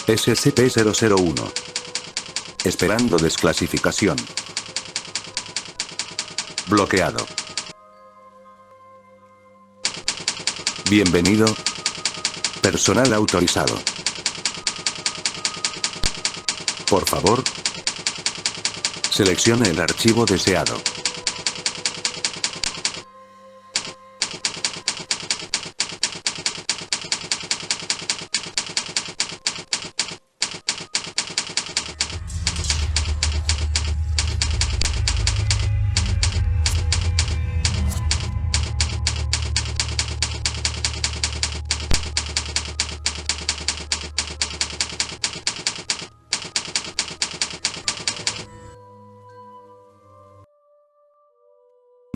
SCP-001. Esperando desclasificación. Bloqueado. Bienvenido. Personal autorizado. Por favor, seleccione el archivo deseado.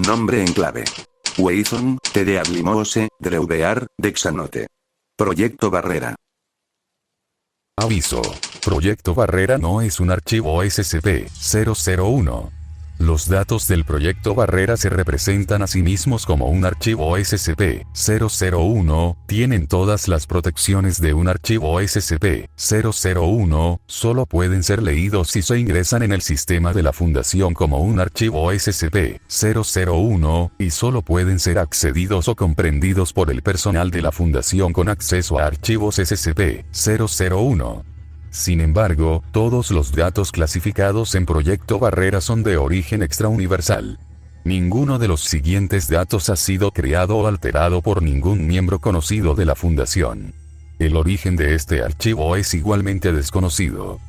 Nombre en clave. Weizon, Tdeaglimose, Dreubear, Dexanote. Proyecto Barrera. Aviso. Proyecto Barrera no es un archivo SCP-001. Los datos del Proyecto Barrera se representan a sí mismos como un archivo SCP-001, tienen todas las protecciones de un archivo SCP-001, solo pueden ser leídos si se ingresan en el sistema de la Fundación como un archivo SCP-001, y solo pueden ser accedidos o comprendidos por el personal de la Fundación con acceso a archivos SCP-001. Sin embargo, todos los datos clasificados en Proyecto Barrera son de origen extrauniversal. Ninguno de los siguientes datos ha sido creado o alterado por ningún miembro conocido de la Fundación. El origen de este archivo es igualmente desconocido.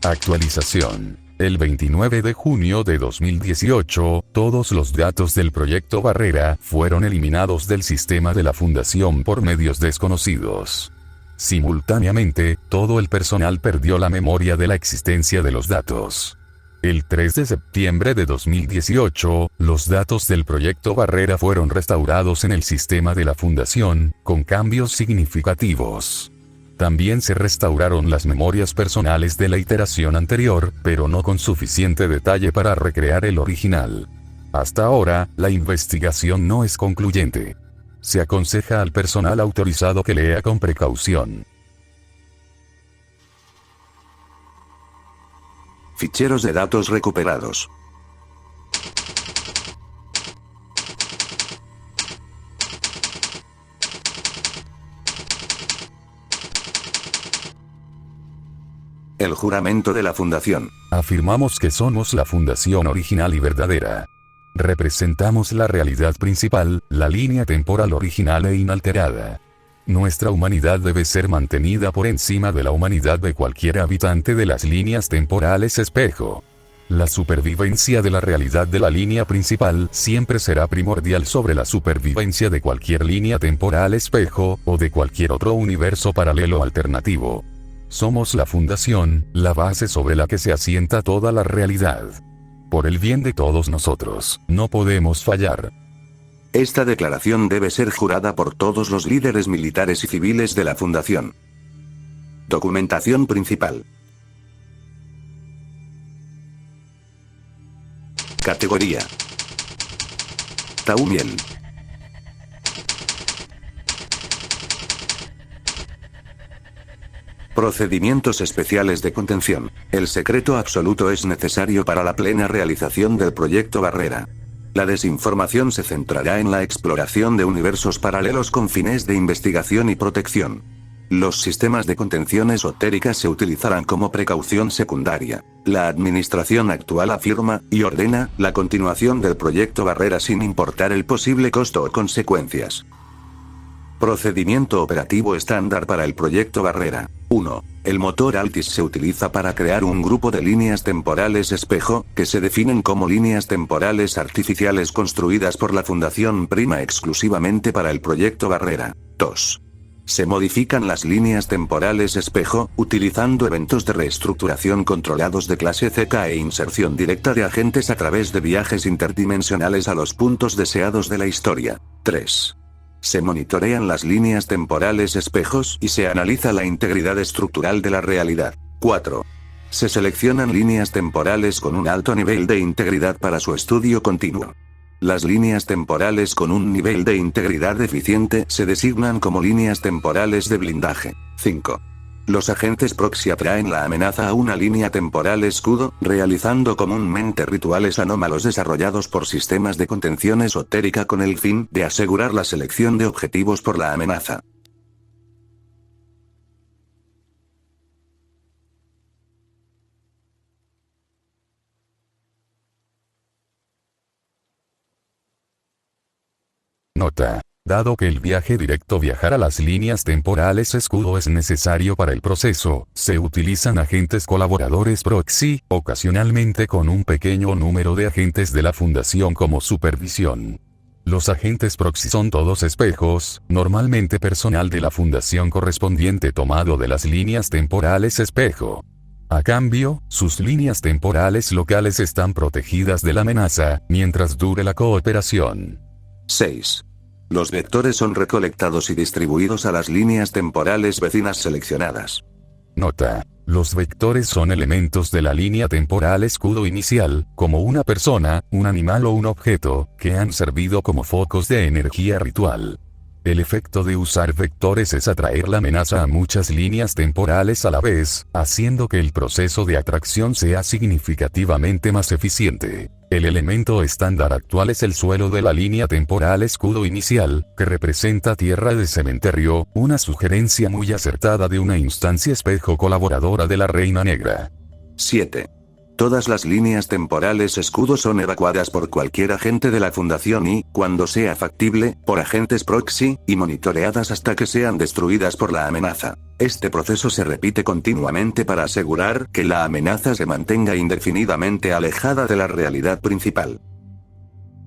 Actualización. El 29 de junio de 2018, todos los datos del Proyecto Barrera fueron eliminados del sistema de la Fundación por medios desconocidos. Simultáneamente, todo el personal perdió la memoria de la existencia de los datos. El 3 de septiembre de 2018, los datos del Proyecto Barrera fueron restaurados en el sistema de la Fundación, con cambios significativos. También se restauraron las memorias personales de la iteración anterior, pero no con suficiente detalle para recrear el original. Hasta ahora, la investigación no es concluyente. Se aconseja al personal autorizado que lea con precaución. Ficheros de datos recuperados. El juramento de la Fundación. Afirmamos que somos la Fundación original y verdadera. Representamos la realidad principal, la línea temporal original e inalterada. Nuestra humanidad debe ser mantenida por encima de la humanidad de cualquier habitante de las líneas temporales espejo. La supervivencia de la realidad de la línea principal siempre será primordial sobre la supervivencia de cualquier línea temporal espejo, o de cualquier otro universo paralelo alternativo. Somos la Fundación, la base sobre la que se asienta toda la realidad. Por el bien de todos nosotros, no podemos fallar. Esta declaración debe ser jurada por todos los líderes militares y civiles de la Fundación. Documentación principal. Categoría: Taumiel. Procedimientos especiales de contención. El secreto absoluto es necesario para la plena realización del Proyecto Barrera. La desinformación se centrará en la exploración de universos paralelos con fines de investigación y protección. Los sistemas de contención esotérica se utilizarán como precaución secundaria. La administración actual afirma, y ordena, la continuación del Proyecto Barrera sin importar el posible costo o consecuencias. Procedimiento operativo estándar para el Proyecto Barrera. 1. El motor Altis se utiliza para crear un grupo de líneas temporales espejo, que se definen como líneas temporales artificiales construidas por la Fundación Prima exclusivamente para el Proyecto Barrera. 2. Se modifican las líneas temporales espejo, utilizando eventos de reestructuración controlados de clase CK e inserción directa de agentes a través de viajes interdimensionales a los puntos deseados de la historia. 3. Se monitorean las líneas temporales espejos y se analiza la integridad estructural de la realidad. 4. Se seleccionan líneas temporales con un alto nivel de integridad para su estudio continuo. Las líneas temporales con un nivel de integridad deficiente se designan como líneas temporales de blindaje. 5. Los agentes proxy atraen la amenaza a una línea temporal escudo, realizando comúnmente rituales anómalos desarrollados por sistemas de contención esotérica con el fin de asegurar la selección de objetivos por la amenaza. Nota. Dado que el viaje directo viajar a las líneas temporales escudo es necesario para el proceso, se utilizan agentes colaboradores proxy, ocasionalmente con un pequeño número de agentes de la Fundación como supervisión. Los agentes proxy son todos espejos, normalmente personal de la Fundación correspondiente tomado de las líneas temporales espejo. A cambio, sus líneas temporales locales están protegidas de la amenaza, mientras dure la cooperación. 6. Los vectores son recolectados y distribuidos a las líneas temporales vecinas seleccionadas. Nota. Los vectores son elementos de la línea temporal escudo inicial, como una persona, un animal o un objeto, que han servido como focos de energía ritual. El efecto de usar vectores es atraer la amenaza a muchas líneas temporales a la vez, haciendo que el proceso de atracción sea significativamente más eficiente. El elemento estándar actual es el suelo de la línea temporal escudo inicial, que representa tierra de cementerio, una sugerencia muy acertada de una instancia espejo colaboradora de la Reina Negra. 7. Todas las líneas temporales escudo son evacuadas por cualquier agente de la Fundación y, cuando sea factible, por agentes proxy, y monitoreadas hasta que sean destruidas por la amenaza. Este proceso se repite continuamente para asegurar que la amenaza se mantenga indefinidamente alejada de la realidad principal.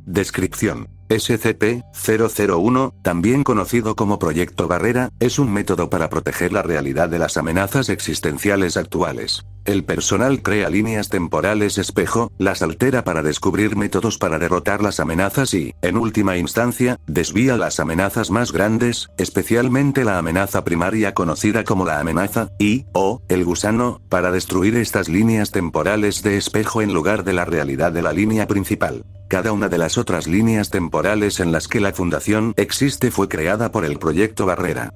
Descripción. SCP-001, también conocido como Proyecto Barrera, es un método para proteger la realidad de las amenazas existenciales actuales. El personal crea líneas temporales espejo, las altera para descubrir métodos para derrotar las amenazas y, en última instancia, desvía las amenazas más grandes, especialmente la amenaza primaria conocida como la amenaza, o el gusano, para destruir estas líneas temporales de espejo en lugar de la realidad de la línea principal. Cada una de las otras líneas temporales en las que la Fundación existe fue creada por el Proyecto Barrera.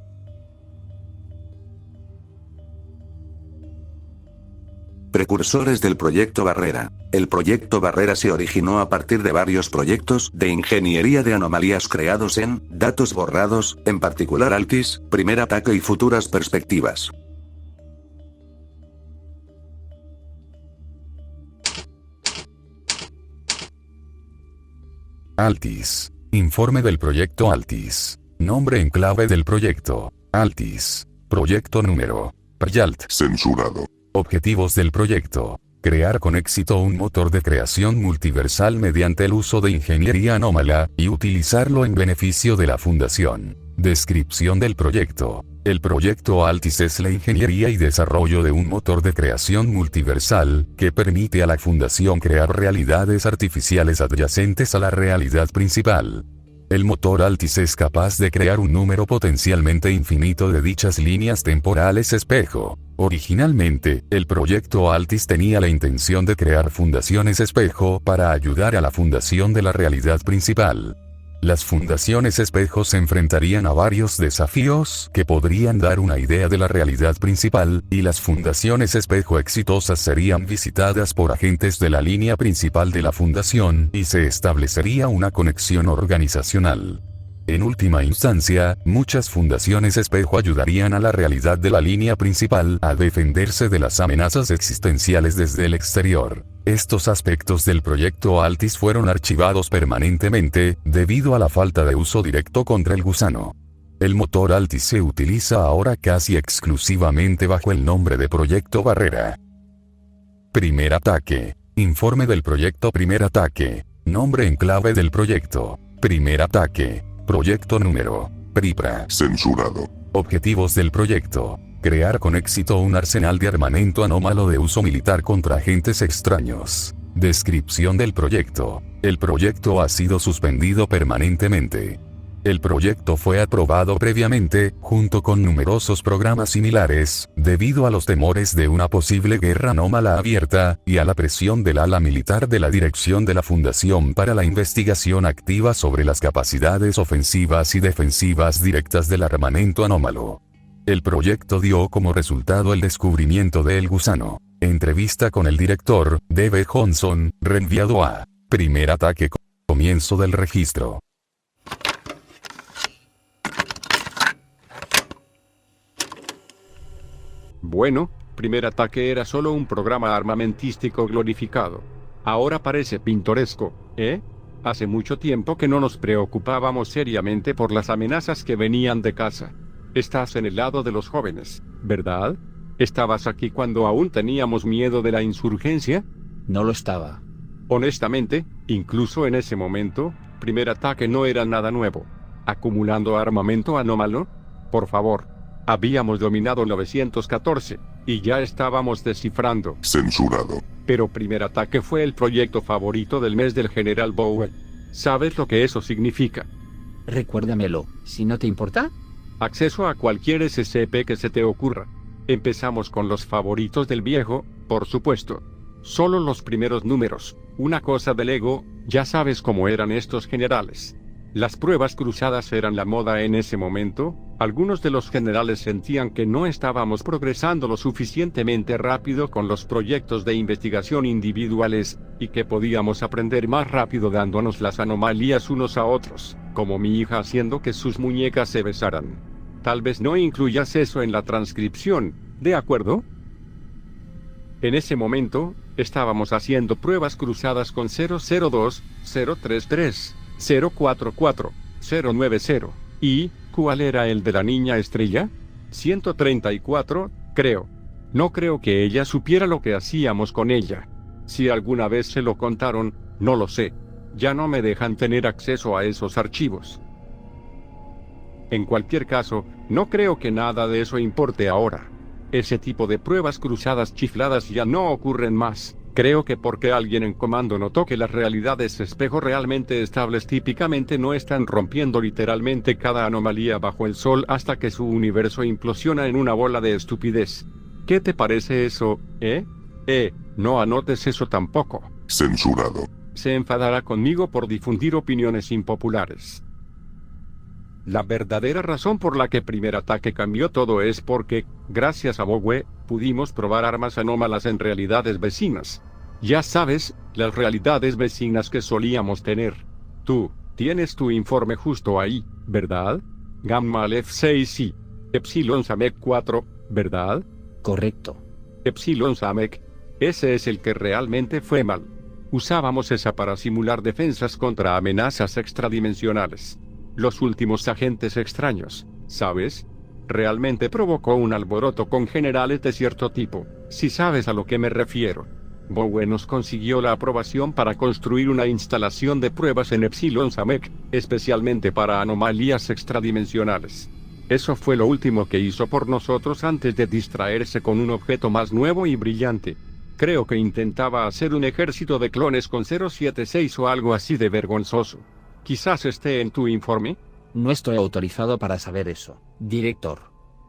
Precursores del Proyecto Barrera. El Proyecto Barrera se originó a partir de varios proyectos de ingeniería de anomalías creados en Datos Borrados, en particular Altis, Primer Ataque y Futuras Perspectivas. Altis. Informe del proyecto Altis. Nombre en clave del proyecto. Altis. Proyecto número. Pryalt. Censurado. Objetivos del proyecto. Crear con éxito un motor de creación multiversal mediante el uso de ingeniería anómala, y utilizarlo en beneficio de la Fundación. Descripción del proyecto. El proyecto Altis es la ingeniería y desarrollo de un motor de creación multiversal, que permite a la Fundación crear realidades artificiales adyacentes a la realidad principal. El motor Altis es capaz de crear un número potencialmente infinito de dichas líneas temporales espejo. Originalmente, el proyecto Altis tenía la intención de crear fundaciones espejo para ayudar a la fundación de la realidad principal. Las fundaciones espejo se enfrentarían a varios desafíos que podrían dar una idea de la realidad principal, y las fundaciones espejo exitosas serían visitadas por agentes de la línea principal de la fundación, y se establecería una conexión organizacional. En última instancia, muchas fundaciones espejo ayudarían a la realidad de la línea principal a defenderse de las amenazas existenciales desde el exterior. Estos aspectos del proyecto Altis fueron archivados permanentemente, debido a la falta de uso directo contra el gusano. El motor Altis se utiliza ahora casi exclusivamente bajo el nombre de Proyecto Barrera. Primer ataque. Informe del proyecto Primer Ataque. Nombre en clave del proyecto. Primer Ataque. Proyecto número. PRIPRA. Censurado. Objetivos del proyecto. Crear con éxito un arsenal de armamento anómalo de uso militar contra agentes extraños. Descripción del proyecto. El proyecto ha sido suspendido permanentemente. El proyecto fue aprobado previamente, junto con numerosos programas similares, debido a los temores de una posible guerra anómala abierta, y a la presión del ala militar de la dirección de la Fundación para la Investigación Activa sobre las capacidades ofensivas y defensivas directas del armamento anómalo. El proyecto dio como resultado el descubrimiento de El Gusano. Entrevista con el director, D.B. Johnson, reenviado a Primer Ataque. Comienzo del registro. Bueno, Primer Ataque era solo un programa armamentístico glorificado. Ahora parece pintoresco, ¿eh? Hace mucho tiempo que no nos preocupábamos seriamente por las amenazas que venían de casa. Estás en el lado de los jóvenes, ¿verdad? ¿Estabas aquí cuando aún teníamos miedo de la insurgencia? No lo estaba. Honestamente, incluso en ese momento, Primer Ataque no era nada nuevo. ¿Acumulando armamento anómalo? Por favor. Habíamos dominado 914, y ya estábamos descifrando. Censurado. Pero Primer Ataque fue el proyecto favorito del mes del General Bowen. ¿Sabes lo que eso significa? Recuérdamelo, si no te importa. Acceso a cualquier SCP que se te ocurra. Empezamos con los favoritos del viejo, por supuesto. Solo los primeros números, una cosa del ego, ya sabes cómo eran estos generales. Las pruebas cruzadas eran la moda en ese momento. Algunos de los generales sentían que no estábamos progresando lo suficientemente rápido con los proyectos de investigación individuales, y que podíamos aprender más rápido dándonos las anomalías unos a otros, como mi hija haciendo que sus muñecas se besaran. Tal vez no incluyas eso en la transcripción, ¿de acuerdo? En ese momento, estábamos haciendo pruebas cruzadas con 002, 033, 044, 090, y, ¿cuál era el de la niña estrella? 134, creo. No creo que ella supiera lo que hacíamos con ella. Si alguna vez se lo contaron, no lo sé. Ya no me dejan tener acceso a esos archivos. En cualquier caso, no creo que nada de eso importe ahora. Ese tipo de pruebas cruzadas chifladas ya no ocurren más. Creo que porque alguien en comando notó que las realidades espejo realmente estables típicamente no están rompiendo literalmente cada anomalía bajo el sol hasta que su universo implosiona en una bola de estupidez. ¿Qué te parece eso, no anotes eso tampoco. Censurado. Se enfadará conmigo por difundir opiniones impopulares. La verdadera razón por la que Primer Ataque cambió todo es porque, gracias a Bowe, pudimos probar armas anómalas en realidades vecinas. Ya sabes, las realidades vecinas que solíamos tener. Tú, tienes tu informe justo ahí, ¿verdad? Gamma Aleph 6 y Epsilon Samek 4, ¿verdad? Correcto. Epsilon Samek. Ese es el que realmente fue mal. Usábamos esa para simular defensas contra amenazas extradimensionales. Los últimos agentes extraños, ¿sabes? Realmente provocó un alboroto con generales de cierto tipo, si sabes a lo que me refiero. Bowe nos consiguió la aprobación para construir una instalación de pruebas en Epsilon Samek, especialmente para anomalías extradimensionales. Eso fue lo último que hizo por nosotros antes de distraerse con un objeto más nuevo y brillante. Creo que intentaba hacer un ejército de clones con 076 o algo así de vergonzoso. Quizás esté en tu informe. No estoy autorizado para saber eso, director.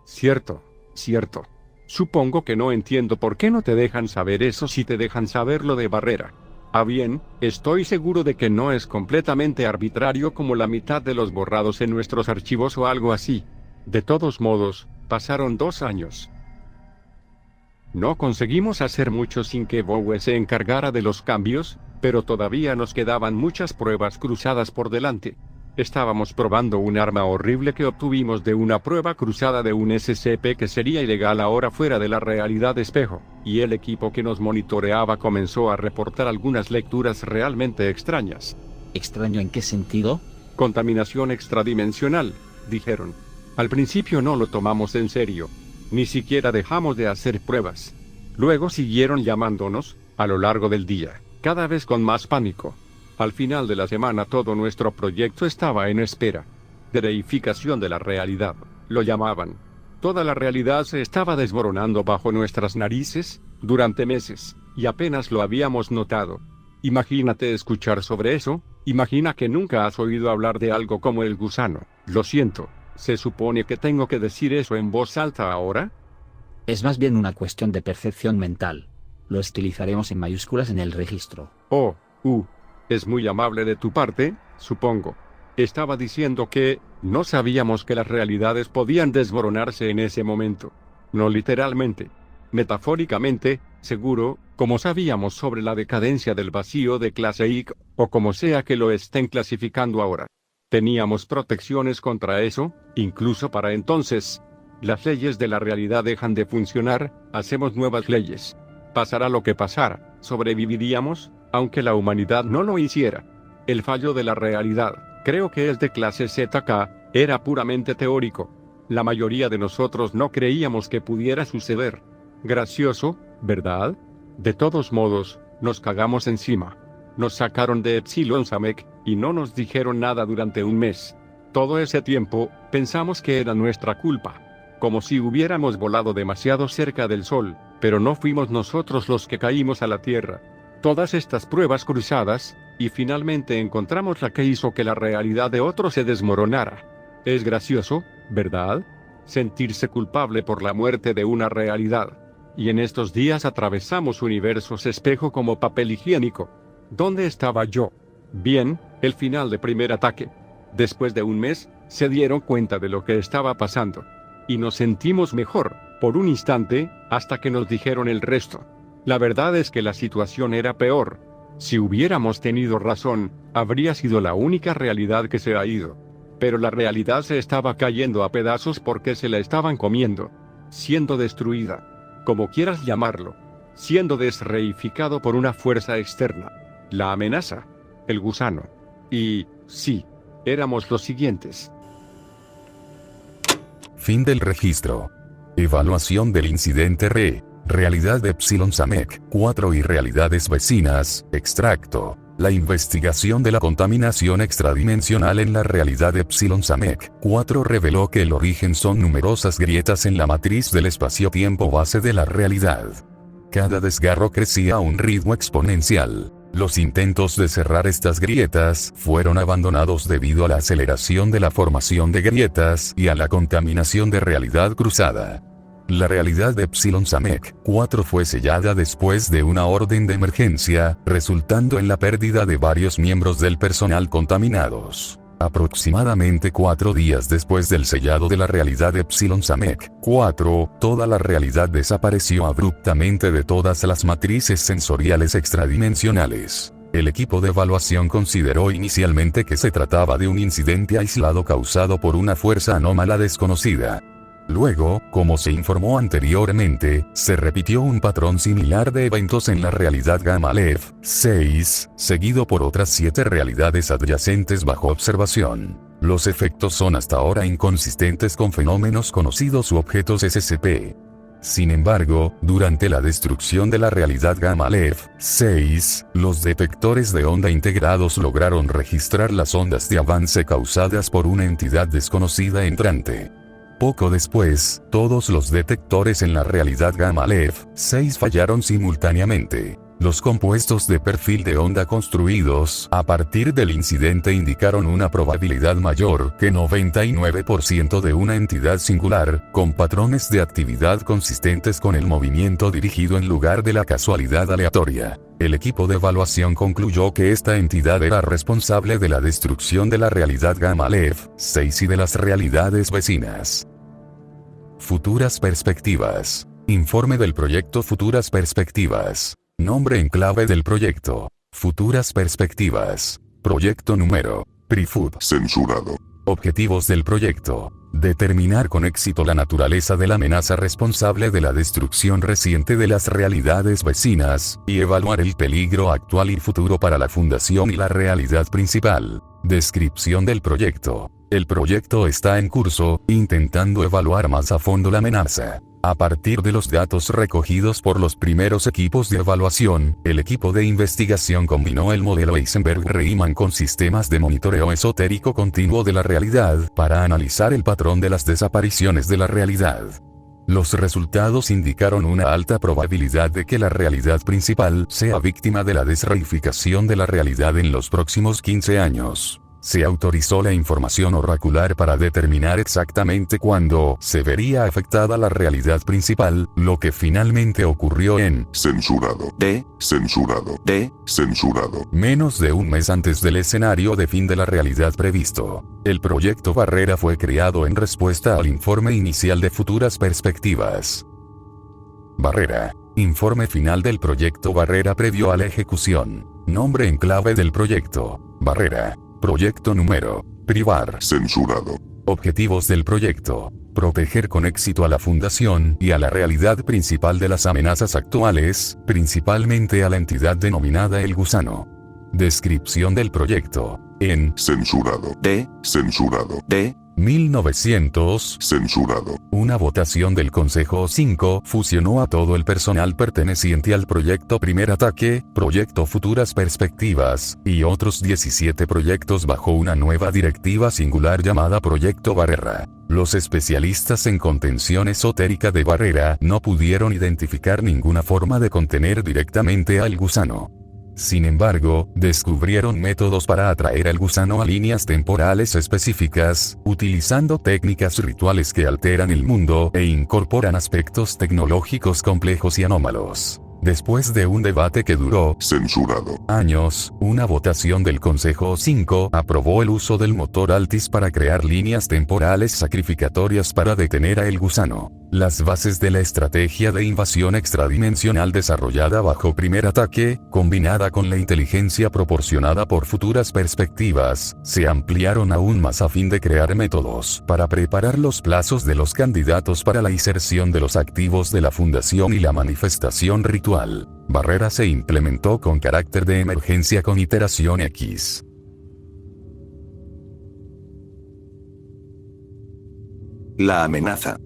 Cierto, cierto. Supongo que no entiendo por qué no te dejan saber eso si te dejan saber lo de Barrera. Ah bien, estoy seguro de que no es completamente arbitrario como la mitad de los borrados en nuestros archivos o algo así. De todos modos, pasaron 2 años. No conseguimos hacer mucho sin que Bowe se encargara de los cambios, pero todavía nos quedaban muchas pruebas cruzadas por delante. Estábamos probando un arma horrible que obtuvimos de una prueba cruzada de un SCP que sería ilegal ahora fuera de la realidad espejo, y el equipo que nos monitoreaba comenzó a reportar algunas lecturas realmente extrañas. ¿Extraño en qué sentido? Contaminación extradimensional, dijeron. Al principio no lo tomamos en serio. Ni siquiera dejamos de hacer pruebas. Luego siguieron llamándonos, a lo largo del día, cada vez con más pánico. Al final de la semana todo nuestro proyecto estaba en espera. Dreificación de la realidad, lo llamaban. Toda la realidad se estaba desmoronando bajo nuestras narices, durante meses, y apenas lo habíamos notado. Imagínate escuchar sobre eso, Imagina que nunca has oído hablar de algo como el gusano. Lo siento, ¿se supone que tengo que decir eso en voz alta ahora? Es más bien una cuestión de percepción mental. Lo estilizaremos en mayúsculas en el registro. Oh, es muy amable de tu parte, supongo. Estaba diciendo que no sabíamos que las realidades podían desmoronarse en ese momento. No literalmente. Metafóricamente, seguro, como sabíamos sobre la decadencia del vacío de clase X, o como sea que lo estén clasificando ahora. Teníamos protecciones contra eso, incluso para entonces. Las leyes de la realidad dejan de funcionar, hacemos nuevas leyes. Pasará lo que pasara, sobreviviríamos, aunque la humanidad no lo hiciera. El fallo de la realidad, creo que es de clase ZK, era puramente teórico. La mayoría de nosotros no creíamos que pudiera suceder. Gracioso, ¿verdad? De todos modos, nos cagamos encima. Nos sacaron de Epsilon Samek, y no nos dijeron nada durante un mes. Todo ese tiempo, pensamos que era nuestra culpa. Como si hubiéramos volado demasiado cerca del Sol, pero no fuimos nosotros los que caímos a la Tierra. Todas estas pruebas cruzadas, y finalmente encontramos la que hizo que la realidad de otro se desmoronara. Es gracioso, ¿verdad? Sentirse culpable por la muerte de una realidad. Y en estos días atravesamos universos espejo como papel higiénico. ¿Dónde estaba yo? Bien, el final de primer ataque. Después de un mes, se dieron cuenta de lo que estaba pasando. Y nos sentimos mejor, por un instante, hasta que nos dijeron el resto. La verdad es que la situación era peor. Si hubiéramos tenido razón, habría sido la única realidad que se ha ido. Pero la realidad se estaba cayendo a pedazos porque se la estaban comiendo. Siendo destruida. Como quieras llamarlo. Siendo desreificado por una fuerza externa. La amenaza. El gusano. Y, sí, éramos los siguientes. Fin del registro. Evaluación del incidente realidad de Epsilon Samek 4 y realidades vecinas, extracto. La investigación de la contaminación extradimensional en la realidad de Epsilon Samek 4 reveló que el origen son numerosas grietas en la matriz del espacio-tiempo base de la realidad. Cada desgarro crecía a un ritmo exponencial. Los intentos de cerrar estas grietas fueron abandonados debido a la aceleración de la formación de grietas y a la contaminación de realidad cruzada. La realidad de Epsilon Samek 4 fue sellada después de una orden de emergencia, resultando en la pérdida de varios miembros del personal contaminados. Aproximadamente 4 días después del sellado de la realidad de Epsilon Samek 4, toda la realidad desapareció abruptamente de todas las matrices sensoriales extradimensionales. El equipo de evaluación consideró inicialmente que se trataba de un incidente aislado causado por una fuerza anómala desconocida. Luego, como se informó anteriormente, se repitió un patrón similar de eventos en la realidad Gamalev 6, seguido por otras 7 realidades adyacentes bajo observación. Los efectos son hasta ahora inconsistentes con fenómenos conocidos u objetos SCP. Sin embargo, durante la destrucción de la realidad Gamalev 6, los detectores de onda integrados lograron registrar las ondas de avance causadas por una entidad desconocida entrante. Poco después, todos los detectores en la realidad Gamalev 6 fallaron simultáneamente. Los compuestos de perfil de onda construidos a partir del incidente indicaron una probabilidad mayor que 99% de una entidad singular, con patrones de actividad consistentes con el movimiento dirigido en lugar de la casualidad aleatoria. El equipo de evaluación concluyó que esta entidad era responsable de la destrucción de la realidad Gamalev 6 y de las realidades vecinas. Futuras perspectivas. Informe del proyecto Futuras Perspectivas. Nombre en clave del proyecto. Futuras Perspectivas. Proyecto número. PRIFUT. Censurado. Objetivos del proyecto. Determinar con éxito la naturaleza de la amenaza responsable de la destrucción reciente de las realidades vecinas, y evaluar el peligro actual y futuro para la fundación y la realidad principal. Descripción del proyecto. El proyecto está en curso, intentando evaluar más a fondo la amenaza. A partir de los datos recogidos por los primeros equipos de evaluación, el equipo de investigación combinó el modelo Eisenberg-Riemann con sistemas de monitoreo esotérico continuo de la realidad para analizar el patrón de las desapariciones de la realidad. Los resultados indicaron una alta probabilidad de que la realidad principal sea víctima de la desreificación de la realidad en los próximos 15 años. Se autorizó la información oracular para determinar exactamente cuándo se vería afectada la realidad principal, lo que finalmente ocurrió en censurado menos de un mes antes del escenario de fin de la realidad previsto. El proyecto Barrera fue creado en respuesta al informe inicial de Futuras Perspectivas. Barrera. Informe final del proyecto Barrera previo a la ejecución. Nombre en clave del proyecto. Barrera. Proyecto número. Privar. censurado Objetivos del proyecto. Proteger con éxito a la fundación y a la realidad principal de las amenazas actuales, principalmente a la entidad denominada el gusano. Descripción del proyecto. En censurado 1900, censurado una votación del Consejo 5 fusionó a todo el personal perteneciente al proyecto Primer Ataque, Proyecto Futuras Perspectivas, y otros 17 proyectos bajo una nueva directiva singular llamada Proyecto Barrera. Los especialistas en contención esotérica de Barrera no pudieron identificar ninguna forma de contener directamente al gusano. Sin embargo, descubrieron métodos para atraer al gusano a líneas temporales específicas, utilizando técnicas rituales que alteran el mundo e incorporan aspectos tecnológicos complejos y anómalos. Después de un debate que duró censurado años, una votación del Consejo 5 aprobó el uso del motor Altis para crear líneas temporales sacrificatorias para detener a el gusano. Las bases de la estrategia de invasión extradimensional desarrollada bajo Primer Ataque, combinada con la inteligencia proporcionada por Futuras Perspectivas, se ampliaron aún más a fin de crear métodos para preparar los plazos de los candidatos para la inserción de los activos de la fundación y la manifestación ritual. Barrera se implementó con carácter de emergencia con iteración X. La amenaza.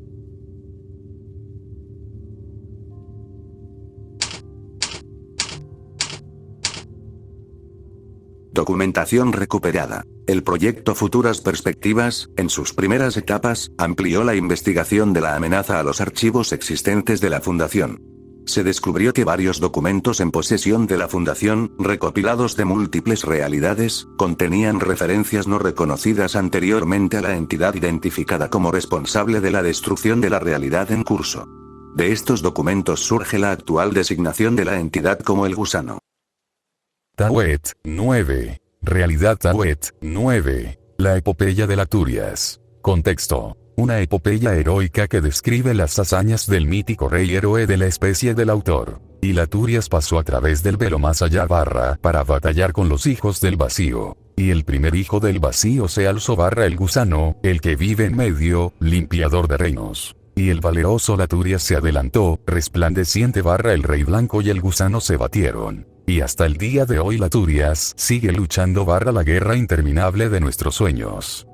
Documentación recuperada. El proyecto Futuras Perspectivas, en sus primeras etapas, amplió la investigación de la amenaza a los archivos existentes de la Fundación. Se descubrió que varios documentos en posesión de la Fundación, recopilados de múltiples realidades, contenían referencias no reconocidas anteriormente a la entidad identificada como responsable de la destrucción de la realidad en curso. De estos documentos surge la actual designación de la entidad como el gusano. Tawet 9. Realidad Tawet 9. La epopeya de Laturias. Contexto. Una epopeya heroica que describe las hazañas del mítico rey héroe de la especie del autor. Y Laturias pasó a través del velo más allá para batallar con los hijos del vacío. Y el primer hijo del vacío se alzó el gusano, el que vive en medio, limpiador de reinos. Y el valeroso Laturias se adelantó, resplandeciente el rey blanco y el gusano se batieron. Y hasta el día de hoy Laturias sigue luchando la guerra interminable de nuestros sueños.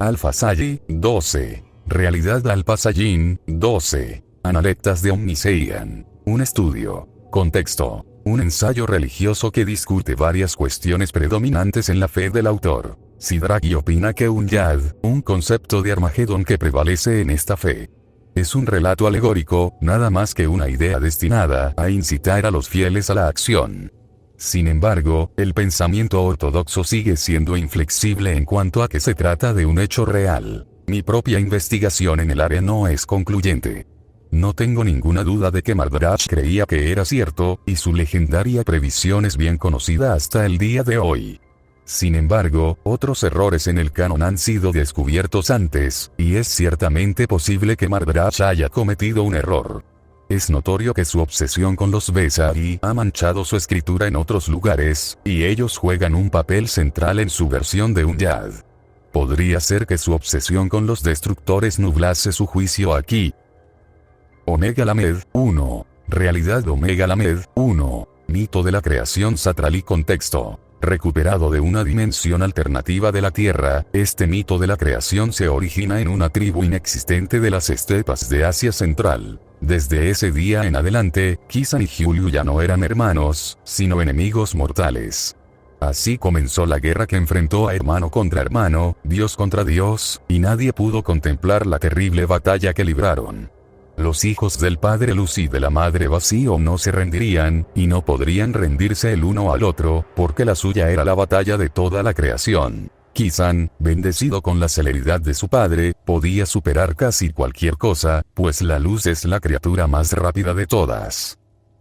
Alpha Sayi 12. Realidad Alpha Sayin 12. Analectas de Omniseian. Un estudio. Contexto. Un ensayo religioso que discute varias cuestiones predominantes en la fe del autor. Sidraki opina que un Yad, un concepto de Armagedón que prevalece en esta fe. Es un relato alegórico, nada más que una idea destinada a incitar a los fieles a la acción. Sin embargo, el pensamiento ortodoxo sigue siendo inflexible en cuanto a que se trata de un hecho real. Mi propia investigación en el área no es concluyente. No tengo ninguna duda de que Mardrach creía que era cierto, y su legendaria previsión es bien conocida hasta el día de hoy. Sin embargo, otros errores en el canon han sido descubiertos antes, y es ciertamente posible que Mardrach haya cometido un error. Es notorio que su obsesión con los Besari ha manchado su escritura en otros lugares, y ellos juegan un papel central en su versión de un Yad. Podría ser que su obsesión con los destructores nublase su juicio aquí. Omega Lamed 1. Realidad Omega Lamed 1. Mito de la creación Satrali. Contexto. Recuperado de una dimensión alternativa de la Tierra, este mito de la creación se origina en una tribu inexistente de las estepas de Asia Central. Desde ese día en adelante, Kisan y Julio ya no eran hermanos, sino enemigos mortales. Así comenzó la guerra que enfrentó a hermano contra hermano, Dios contra Dios, y nadie pudo contemplar la terrible batalla que libraron. Los hijos del padre Luz y de la madre Vacío no se rendirían, y no podrían rendirse el uno al otro, porque la suya era la batalla de toda la creación. Kizan, bendecido con la celeridad de su padre, podía superar casi cualquier cosa, pues la luz es la criatura más rápida de todas.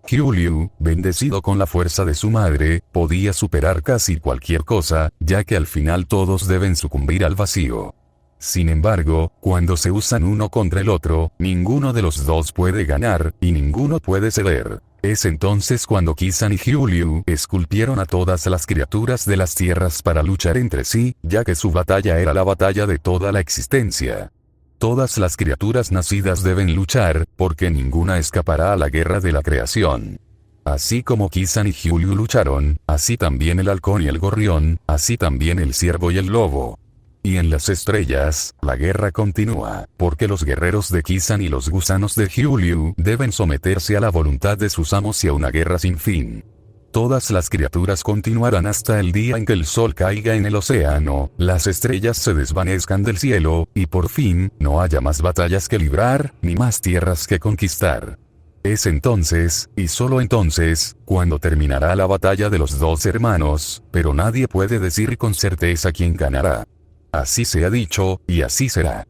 Hyuliu, bendecido con la fuerza de su madre, podía superar casi cualquier cosa, ya que al final todos deben sucumbir al vacío. Sin embargo, cuando se usan uno contra el otro, ninguno de los dos puede ganar, y ninguno puede ceder. Es entonces cuando Kizan y Hyuliu esculpieron a todas las criaturas de las tierras para luchar entre sí, ya que su batalla era la batalla de toda la existencia. Todas las criaturas nacidas deben luchar, porque ninguna escapará a la guerra de la creación. Así como Kizan y Hyuliu lucharon, así también el halcón y el gorrión, así también el ciervo y el lobo. Y en las estrellas, la guerra continúa, porque los guerreros de Kizan y los gusanos de Hyuliu deben someterse a la voluntad de sus amos y a una guerra sin fin. Todas las criaturas continuarán hasta el día en que el sol caiga en el océano, las estrellas se desvanezcan del cielo, y por fin, no haya más batallas que librar, ni más tierras que conquistar. Es entonces, y solo entonces, cuando terminará la batalla de los dos hermanos, pero nadie puede decir con certeza quién ganará. Así se ha dicho, y así será.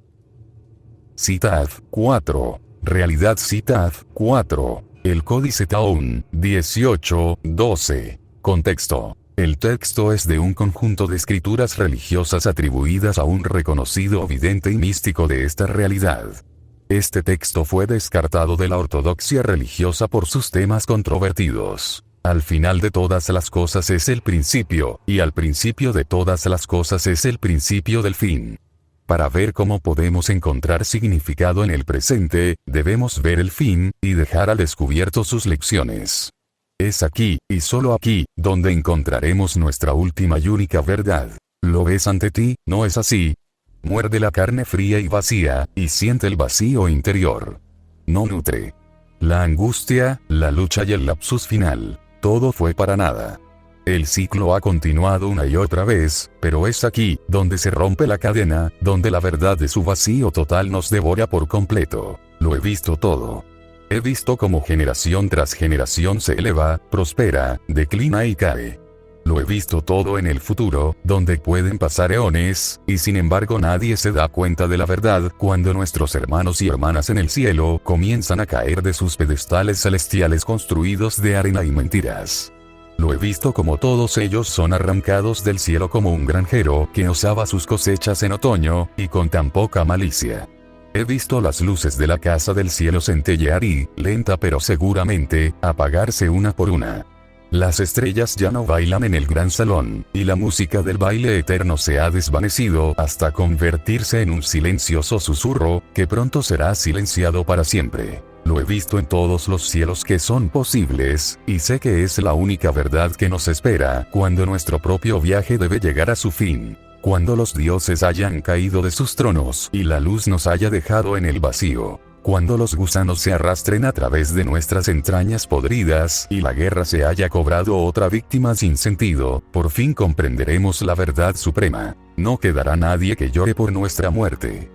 Citad 4. Realidad Citad 4. El Códice Taun 18:12. Contexto. El texto es de un conjunto de escrituras religiosas atribuidas a un reconocido vidente y místico de esta realidad. Este texto fue descartado de la ortodoxia religiosa por sus temas controvertidos. Al final de todas las cosas es el principio, y al principio de todas las cosas es el principio del fin. Para ver cómo podemos encontrar significado en el presente, debemos ver el fin, y dejar al descubierto sus lecciones. Es aquí, y solo aquí, donde encontraremos nuestra última y única verdad. ¿Lo ves ante ti? ¿No es así? Muerde la carne fría y vacía, y siente el vacío interior. No nutre. La angustia, la lucha y el lapsus final. Todo fue para nada. El ciclo ha continuado una y otra vez, pero es aquí, donde se rompe la cadena, donde la verdad de su vacío total nos devora por completo. Lo he visto todo. He visto cómo generación tras generación se eleva, prospera, declina y cae. Lo he visto todo en el futuro, donde pueden pasar eones, y sin embargo nadie se da cuenta de la verdad cuando nuestros hermanos y hermanas en el cielo comienzan a caer de sus pedestales celestiales construidos de arena y mentiras. Lo he visto como todos ellos son arrancados del cielo como un granjero que osaba sus cosechas en otoño, y con tan poca malicia. He visto las luces de la casa del cielo centellear y, lenta pero seguramente, apagarse una por una. Las estrellas ya no bailan en el gran salón, y la música del baile eterno se ha desvanecido hasta convertirse en un silencioso susurro, que pronto será silenciado para siempre. Lo he visto en todos los cielos que son posibles, y sé que es la única verdad que nos espera cuando nuestro propio viaje debe llegar a su fin. Cuando los dioses hayan caído de sus tronos y la luz nos haya dejado en el vacío. Cuando los gusanos se arrastren a través de nuestras entrañas podridas y la guerra se haya cobrado otra víctima sin sentido, por fin comprenderemos la verdad suprema. No quedará nadie que llore por nuestra muerte.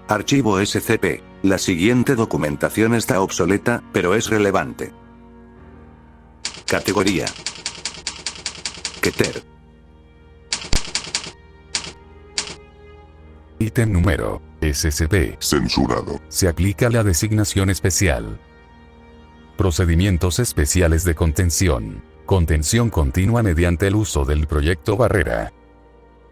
Archivo SCP. La siguiente documentación está obsoleta, pero es relevante. Categoría: Keter. Ítem número: SCP. Censurado. Se aplica la designación especial. Procedimientos especiales de contención. Contención continua mediante el uso del proyecto Barrera.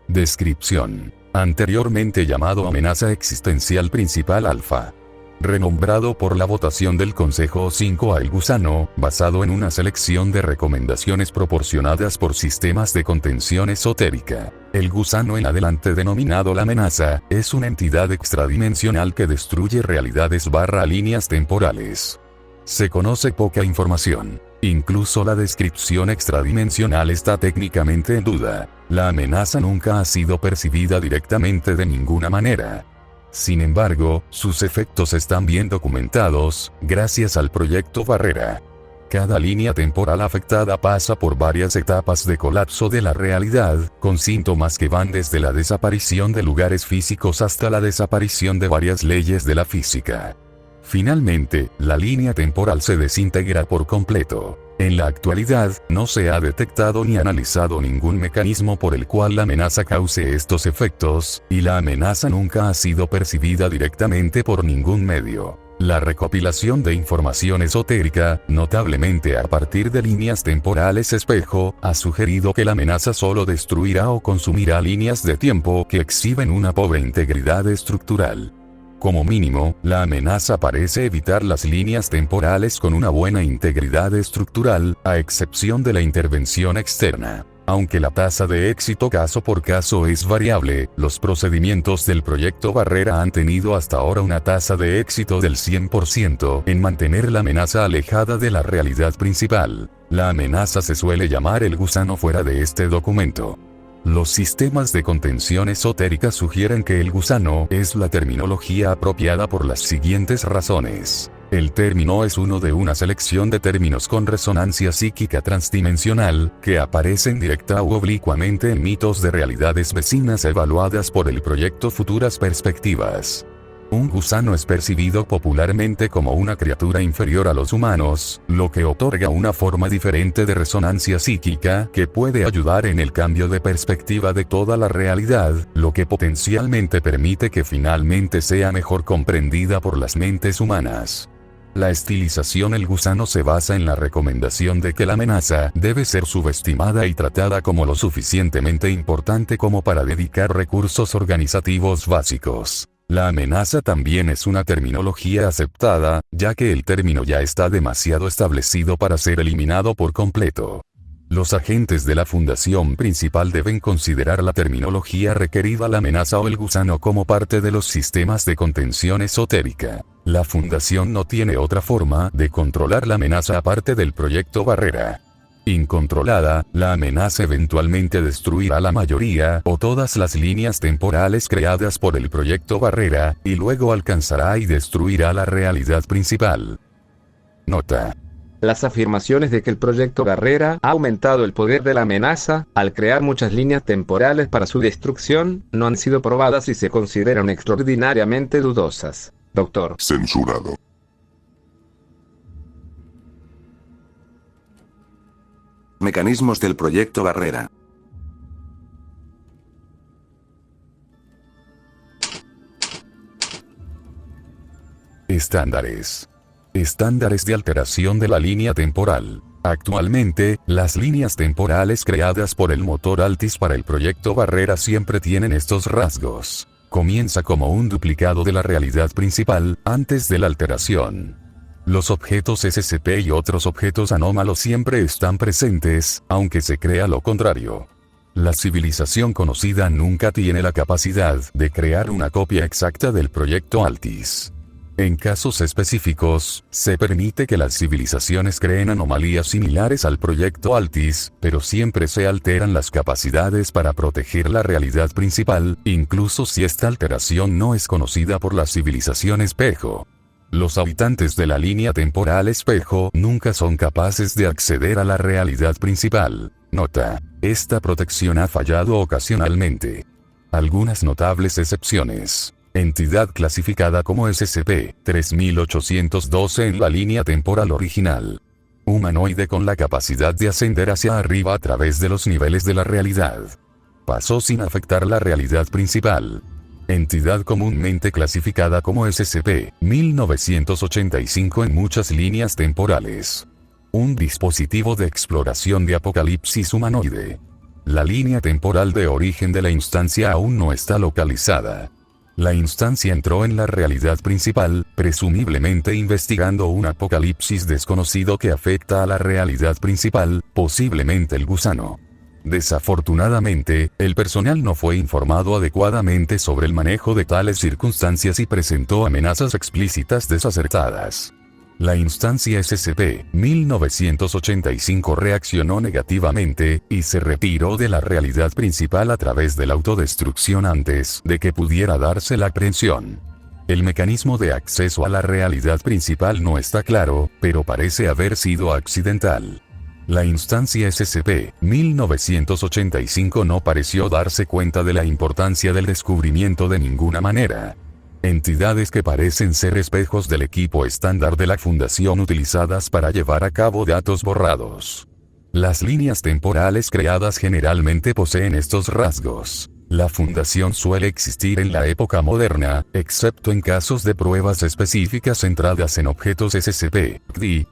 Descripción. Anteriormente llamado Amenaza Existencial Principal Alpha. Renombrado por la votación del Consejo 5A el gusano, basado en una selección de recomendaciones proporcionadas por sistemas de contención esotérica. El gusano en adelante denominado la amenaza, es una entidad extradimensional que destruye realidades / líneas temporales. Se conoce poca información. Incluso la descripción extradimensional está técnicamente en duda. La amenaza nunca ha sido percibida directamente de ninguna manera. Sin embargo, sus efectos están bien documentados, gracias al proyecto Barrera. Cada línea temporal afectada pasa por varias etapas de colapso de la realidad, con síntomas que van desde la desaparición de lugares físicos hasta la desaparición de varias leyes de la física. Finalmente, la línea temporal se desintegra por completo. En la actualidad, no se ha detectado ni analizado ningún mecanismo por el cual la amenaza cause estos efectos, y la amenaza nunca ha sido percibida directamente por ningún medio. La recopilación de información esotérica, notablemente a partir de líneas temporales espejo, ha sugerido que la amenaza solo destruirá o consumirá líneas de tiempo que exhiben una pobre integridad estructural. Como mínimo, la amenaza parece evitar las líneas temporales con una buena integridad estructural, a excepción de la intervención externa. Aunque la tasa de éxito caso por caso es variable, los procedimientos del proyecto Barrera han tenido hasta ahora una tasa de éxito del 100% en mantener la amenaza alejada de la realidad principal. La amenaza se suele llamar el gusano fuera de este documento. Los sistemas de contención esotérica sugieren que el gusano es la terminología apropiada por las siguientes razones. El término es uno de una selección de términos con resonancia psíquica transdimensional, que aparecen directa u oblicuamente en mitos de realidades vecinas evaluadas por el proyecto Futuras Perspectivas. Un gusano es percibido popularmente como una criatura inferior a los humanos, lo que otorga una forma diferente de resonancia psíquica que puede ayudar en el cambio de perspectiva de toda la realidad, lo que potencialmente permite que finalmente sea mejor comprendida por las mentes humanas. La estilización El gusano se basa en la recomendación de que la amenaza debe ser subestimada y tratada como lo suficientemente importante como para dedicar recursos organizativos básicos. La amenaza también es una terminología aceptada, ya que el término ya está demasiado establecido para ser eliminado por completo. Los agentes de la fundación principal deben considerar la terminología requerida la amenaza o el gusano como parte de los sistemas de contención esotérica. La fundación no tiene otra forma de controlar la amenaza aparte del proyecto Barrera. Incontrolada, la amenaza eventualmente destruirá la mayoría o todas las líneas temporales creadas por el proyecto Barrera, y luego alcanzará y destruirá la realidad principal. Nota. Las afirmaciones de que el proyecto Barrera ha aumentado el poder de la amenaza, al crear muchas líneas temporales para su destrucción, no han sido probadas y se consideran extraordinariamente dudosas. Dr. Censurado. Mecanismos del proyecto Barrera. Estándares. Estándares de alteración de la línea temporal. Actualmente, las líneas temporales creadas por el motor Altis para el proyecto Barrera siempre tienen estos rasgos. Comienza como un duplicado de la realidad principal, antes de la alteración. Los objetos SCP y otros objetos anómalos siempre están presentes, aunque se crea lo contrario. La civilización conocida nunca tiene la capacidad de crear una copia exacta del proyecto Altis. En casos específicos, se permite que las civilizaciones creen anomalías similares al proyecto Altis, pero siempre se alteran las capacidades para proteger la realidad principal, incluso si esta alteración no es conocida por la civilización espejo. Los habitantes de la línea temporal espejo nunca son capaces de acceder a la realidad principal. Nota. Esta protección ha fallado ocasionalmente. Algunas notables excepciones. Entidad clasificada como SCP-3812 en la línea temporal original. Humanoide con la capacidad de ascender hacia arriba a través de los niveles de la realidad. Pasó sin afectar la realidad principal. Entidad comúnmente clasificada como SCP-1985 en muchas líneas temporales. Un dispositivo de exploración de apocalipsis humanoide. La línea temporal de origen de la instancia aún no está localizada. La instancia entró en la realidad principal, presumiblemente investigando un apocalipsis desconocido que afecta a la realidad principal, posiblemente el gusano. Desafortunadamente, el personal no fue informado adecuadamente sobre el manejo de tales circunstancias y presentó amenazas explícitas desacertadas. La instancia SCP-1985 reaccionó negativamente, y se retiró de la realidad principal a través de la autodestrucción antes de que pudiera darse la aprehensión. El mecanismo de acceso a la realidad principal no está claro, pero parece haber sido accidental. La instancia SCP-1985 no pareció darse cuenta de la importancia del descubrimiento de ninguna manera. Entidades que parecen ser espejos del equipo estándar de la Fundación utilizadas para llevar a cabo datos borrados. Las líneas temporales creadas generalmente poseen estos rasgos. La Fundación suele existir en la época moderna, excepto en casos de pruebas específicas centradas en objetos SCP,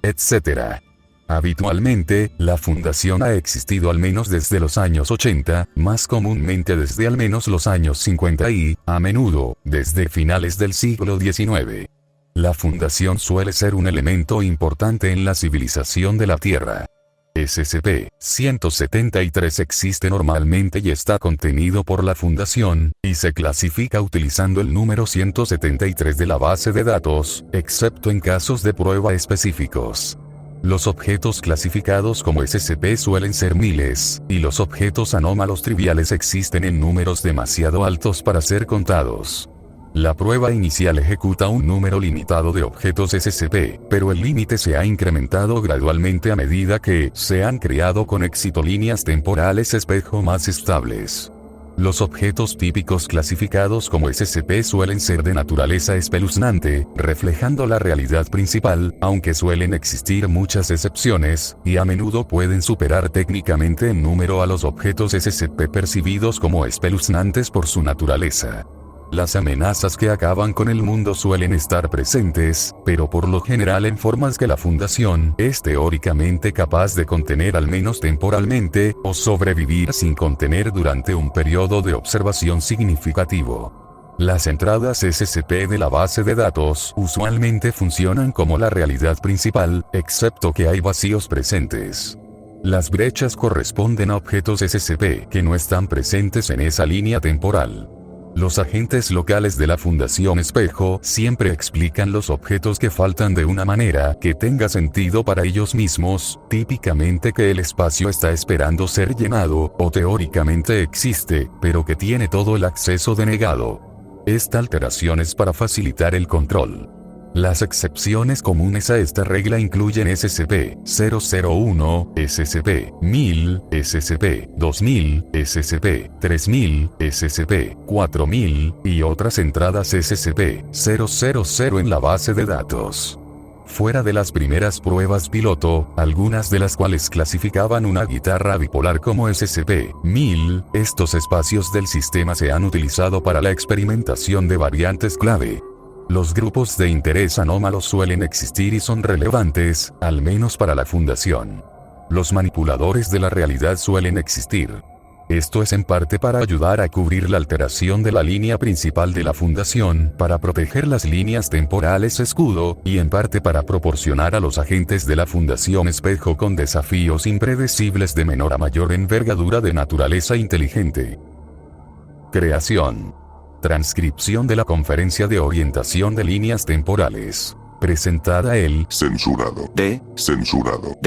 etc. Habitualmente, la Fundación ha existido al menos desde los años 80, más comúnmente desde al menos los años 50 y, a menudo, desde finales del siglo XIX. La Fundación suele ser un elemento importante en la civilización de la Tierra. SCP-173 existe normalmente y está contenido por la Fundación, y se clasifica utilizando el número 173 de la base de datos, excepto en casos de prueba específicos. Los objetos clasificados como SCP suelen ser miles, y los objetos anómalos triviales existen en números demasiado altos para ser contados. La prueba inicial ejecuta un número limitado de objetos SCP, pero el límite se ha incrementado gradualmente a medida que se han creado con éxito líneas temporales espejo más estables. Los objetos típicos clasificados como SCP suelen ser de naturaleza espeluznante, reflejando la realidad principal, aunque suelen existir muchas excepciones, y a menudo pueden superar técnicamente en número a los objetos SCP percibidos como espeluznantes por su naturaleza. Las amenazas que acaban con el mundo suelen estar presentes, pero por lo general en formas que la Fundación es teóricamente capaz de contener al menos temporalmente, o sobrevivir sin contener durante un periodo de observación significativo. Las entradas SCP de la base de datos usualmente funcionan como la realidad principal, excepto que hay vacíos presentes. Las brechas corresponden a objetos SCP que no están presentes en esa línea temporal. Los agentes locales de la Fundación Espejo siempre explican los objetos que faltan de una manera que tenga sentido para ellos mismos, típicamente que el espacio está esperando ser llenado, o teóricamente existe, pero que tiene todo el acceso denegado. Esta alteración es para facilitar el control. Las excepciones comunes a esta regla incluyen SCP-001, SCP-1000, SCP-2000, SCP-3000, SCP-4000, y otras entradas SCP-000 en la base de datos. Fuera de las primeras pruebas piloto, algunas de las cuales clasificaban una guitarra bipolar como SCP-1000, estos espacios del sistema se han utilizado para la experimentación de variantes clave. Los grupos de interés anómalos suelen existir y son relevantes, al menos para la Fundación. Los manipuladores de la realidad suelen existir. Esto es en parte para ayudar a cubrir la alteración de la línea principal de la Fundación, para proteger las líneas temporales escudo, y en parte para proporcionar a los agentes de la Fundación Espejo con desafíos impredecibles de menor a mayor envergadura de naturaleza inteligente. Creación. Transcripción de la Conferencia de Orientación de Líneas Temporales. Presentada el Censurado. Censurado.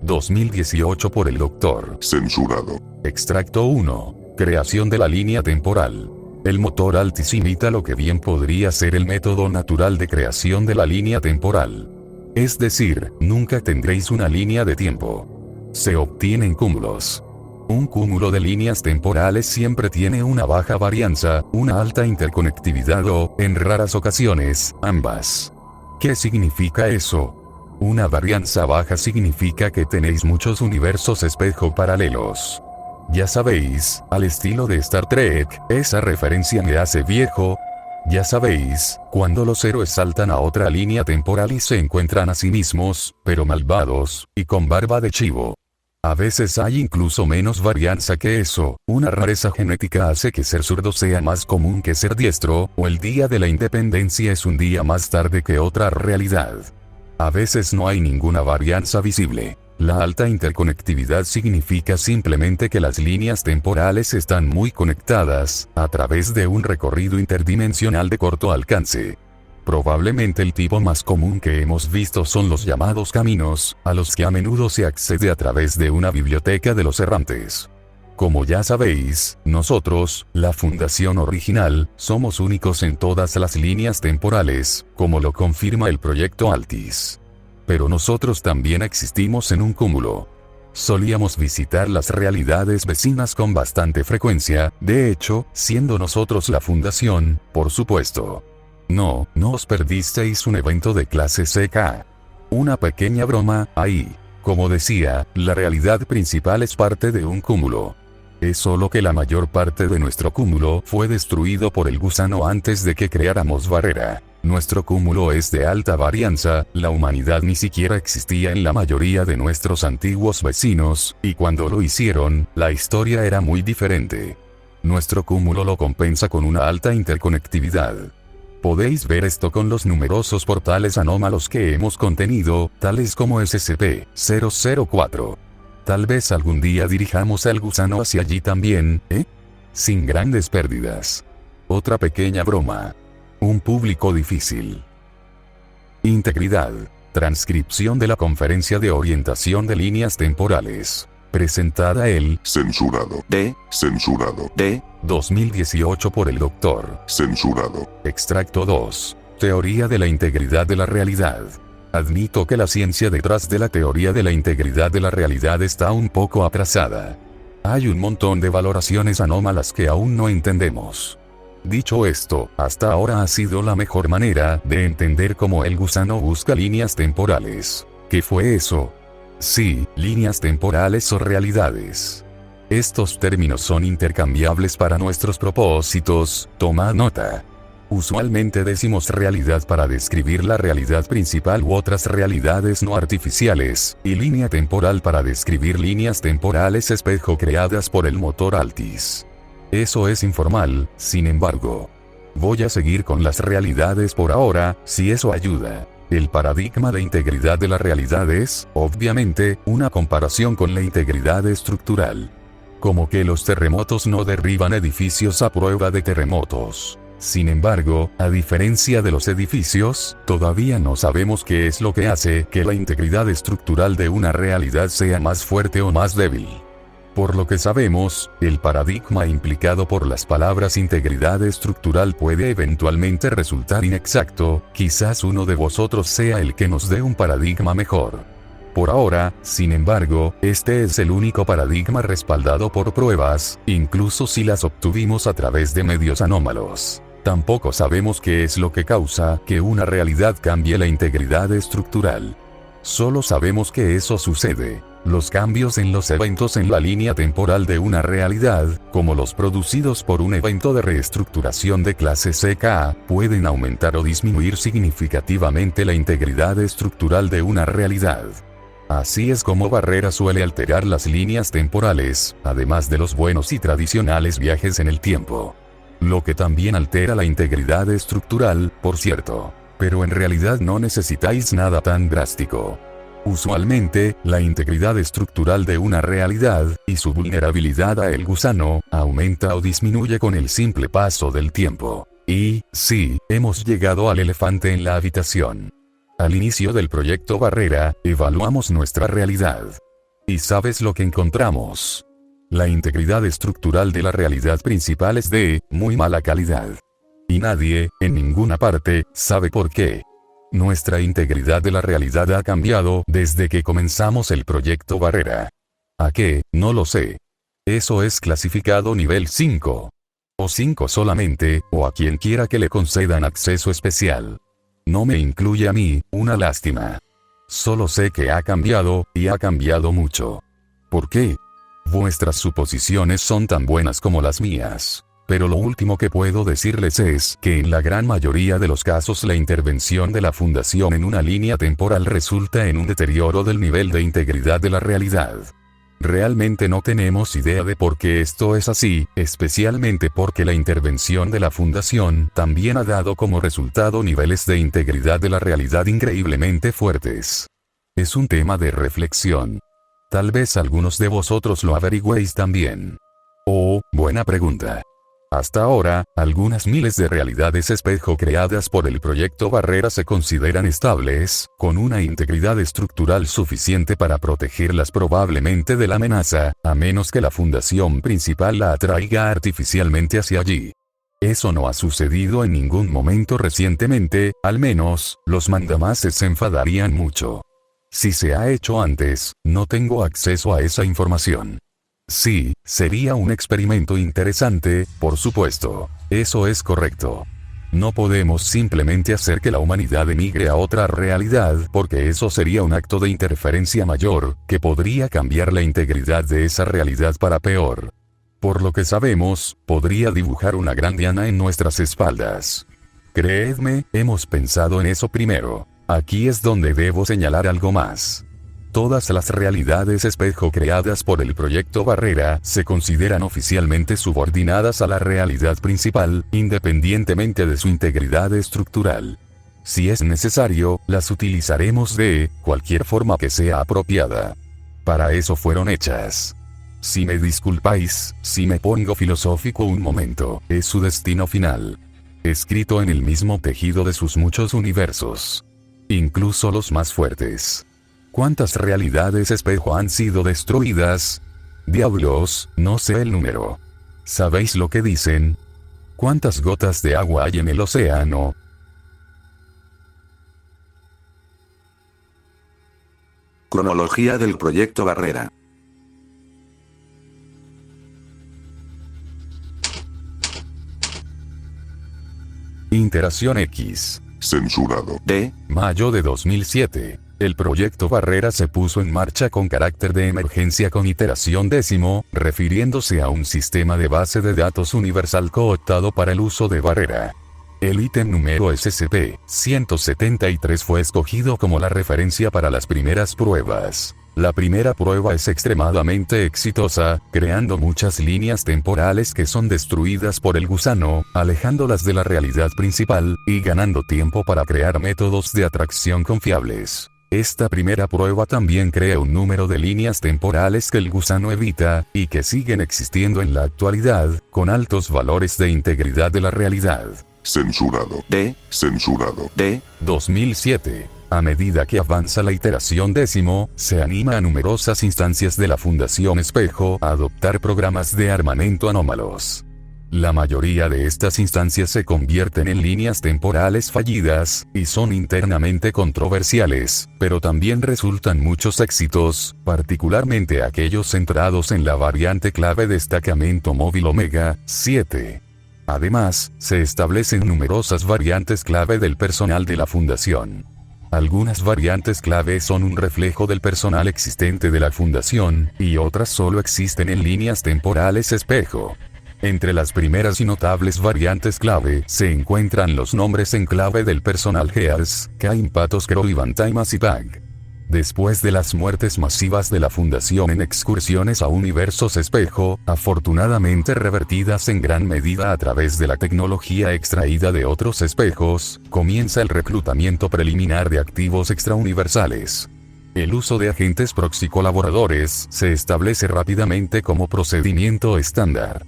2018 por el Dr. Censurado. Extracto 1. Creación de la línea temporal. El motor Altis imita lo que bien podría ser el método natural de creación de la línea temporal. Es decir, nunca tendréis una línea de tiempo. Se obtienen cúmulos. Un cúmulo de líneas temporales siempre tiene una baja varianza, una alta interconectividad o, en raras ocasiones, ambas. ¿Qué significa eso? Una varianza baja significa que tenéis muchos universos espejo paralelos. Ya sabéis, al estilo de Star Trek, esa referencia me hace viejo. Ya sabéis, cuando los héroes saltan a otra línea temporal y se encuentran a sí mismos, pero malvados, y con barba de chivo. A veces hay incluso menos varianza que eso. Una rareza genética hace que ser zurdo sea más común que ser diestro, o el día de la independencia es un día más tarde que otra realidad. A veces no hay ninguna varianza visible. La alta interconectividad significa simplemente que las líneas temporales están muy conectadas, a través de un recorrido interdimensional de corto alcance. Probablemente el tipo más común que hemos visto son los llamados caminos, a los que a menudo se accede a través de una biblioteca de los errantes. Como ya sabéis, nosotros, la fundación original, somos únicos en todas las líneas temporales, como lo confirma el proyecto Altis. Pero nosotros también existimos en un cúmulo. Solíamos visitar las realidades vecinas con bastante frecuencia, de hecho, siendo nosotros la fundación, por supuesto. No os perdisteis un evento de clase CK. Una pequeña broma, ahí. Como decía, la realidad principal es parte de un cúmulo. Es solo que la mayor parte de nuestro cúmulo fue destruido por el gusano antes de que creáramos Barrera. Nuestro cúmulo es de alta varianza, la humanidad ni siquiera existía en la mayoría de nuestros antiguos vecinos, y cuando lo hicieron, la historia era muy diferente. Nuestro cúmulo lo compensa con una alta interconectividad. Podéis ver esto con los numerosos portales anómalos que hemos contenido, tales como SCP-004. Tal vez algún día dirijamos al gusano hacia allí también, sin grandes pérdidas. Otra pequeña broma. Un público difícil. Integridad. Transcripción de la Conferencia de Orientación de Líneas Temporales. Presentada el Censurado. Censurado. 2018 por el Dr. Censurado. Extracto 2. Teoría de la integridad de la realidad. Admito que la ciencia detrás de la teoría de la integridad de la realidad está un poco atrasada. Hay un montón de valoraciones anómalas que aún no entendemos. Dicho esto, hasta ahora ha sido la mejor manera de entender cómo el gusano busca líneas temporales. ¿Qué fue eso? Sí, líneas temporales o realidades. Estos términos son intercambiables para nuestros propósitos, toma nota. Usualmente decimos realidad para describir la realidad principal u otras realidades no artificiales, y línea temporal para describir líneas temporales espejo creadas por el motor Altis. Eso es informal, sin embargo. Voy a seguir con las realidades por ahora, si eso ayuda. El paradigma de integridad de la realidad es, obviamente, una comparación con la integridad estructural. Como que los terremotos no derriban edificios a prueba de terremotos. Sin embargo, a diferencia de los edificios, todavía no sabemos qué es lo que hace que la integridad estructural de una realidad sea más fuerte o más débil. Por lo que sabemos, el paradigma implicado por las palabras integridad estructural puede eventualmente resultar inexacto, quizás uno de vosotros sea el que nos dé un paradigma mejor. Por ahora, sin embargo, este es el único paradigma respaldado por pruebas, incluso si las obtuvimos a través de medios anómalos. Tampoco sabemos qué es lo que causa que una realidad cambie la integridad estructural. Solo sabemos que eso sucede. Los cambios en los eventos en la línea temporal de una realidad, como los producidos por un evento de reestructuración de clase CK, pueden aumentar o disminuir significativamente la integridad estructural de una realidad. Así es como Barrera suele alterar las líneas temporales, además de los buenos y tradicionales viajes en el tiempo. Lo que también altera la integridad estructural, por cierto. Pero en realidad no necesitáis nada tan drástico. Usualmente, la integridad estructural de una realidad, y su vulnerabilidad a el gusano, aumenta o disminuye con el simple paso del tiempo. Y, sí, hemos llegado al elefante en la habitación. Al inicio del proyecto Barrera, evaluamos nuestra realidad. ¿Y sabes lo que encontramos? La integridad estructural de la realidad principal es de muy mala calidad. Y nadie, en ninguna parte, sabe por qué. Nuestra integridad de la realidad ha cambiado desde que comenzamos el proyecto Barrera. ¿A qué? No lo sé. Eso es clasificado nivel 5. O 5 solamente, o a quien quiera que le concedan acceso especial. No me incluye a mí, una lástima. Solo sé que ha cambiado, y ha cambiado mucho. ¿Por qué? Vuestras suposiciones son tan buenas como las mías. Pero lo último que puedo decirles es que en la gran mayoría de los casos la intervención de la Fundación en una línea temporal resulta en un deterioro del nivel de integridad de la realidad. Realmente no tenemos idea de por qué esto es así, especialmente porque la intervención de la Fundación también ha dado como resultado niveles de integridad de la realidad increíblemente fuertes. Es un tema de reflexión. Tal vez algunos de vosotros lo averigüéis también. Oh, buena pregunta. Hasta ahora, algunas miles de realidades espejo creadas por el proyecto Barrera se consideran estables, con una integridad estructural suficiente para protegerlas probablemente de la amenaza, a menos que la fundación principal la atraiga artificialmente hacia allí. Eso no ha sucedido en ningún momento recientemente, al menos, los mandamases se enfadarían mucho. Si se ha hecho antes, no tengo acceso a esa información. Sí, sería un experimento interesante, por supuesto. Eso es correcto. No podemos simplemente hacer que la humanidad emigre a otra realidad porque eso sería un acto de interferencia mayor, que podría cambiar la integridad de esa realidad para peor. Por lo que sabemos, podría dibujar una gran diana en nuestras espaldas. Creedme, hemos pensado en eso primero. Aquí es donde debo señalar algo más. Todas las realidades espejo creadas por el proyecto Barrera se consideran oficialmente subordinadas a la realidad principal, independientemente de su integridad estructural. Si es necesario, las utilizaremos de cualquier forma que sea apropiada. Para eso fueron hechas. Si me disculpáis, si me pongo filosófico un momento, es su destino final. Escrito en el mismo tejido de sus muchos universos. Incluso los más fuertes. ¿Cuántas realidades espejo han sido destruidas? Diablos, no sé el número. ¿Sabéis lo que dicen? ¿Cuántas gotas de agua hay en el océano? Cronología del proyecto Barrera. Iteración X. Censurado. D. Mayo de 2007. El proyecto Barrera se puso en marcha con carácter de emergencia con iteración 10, refiriéndose a un sistema de base de datos universal cooptado para el uso de Barrera. El ítem número SCP-173 fue escogido como la referencia para las primeras pruebas. La primera prueba es extremadamente exitosa, creando muchas líneas temporales que son destruidas por el gusano, alejándolas de la realidad principal, y ganando tiempo para crear métodos de atracción confiables. Esta primera prueba también crea un número de líneas temporales que el gusano evita, y que siguen existiendo en la actualidad, con altos valores de integridad de la realidad. Censurado. D. Censurado. D. 2007. A medida que avanza la iteración 10, se anima a numerosas instancias de la Fundación Espejo a adoptar programas de armamento anómalos. La mayoría de estas instancias se convierten en líneas temporales fallidas, y son internamente controversiales, pero también resultan muchos éxitos, particularmente aquellos centrados en la variante clave Destacamento Móvil Omega 7. Además, se establecen numerosas variantes clave del personal de la Fundación. Algunas variantes clave son un reflejo del personal existente de la Fundación, y otras solo existen en líneas temporales espejo. Entre las primeras y notables variantes clave se encuentran los nombres en clave del personal Gears, Cain Patos Crow y Bantai Masipag. Después de las muertes masivas de la Fundación en excursiones a universos espejo, afortunadamente revertidas en gran medida a través de la tecnología extraída de otros espejos, comienza el reclutamiento preliminar de activos extrauniversales. El uso de agentes proxy colaboradores se establece rápidamente como procedimiento estándar.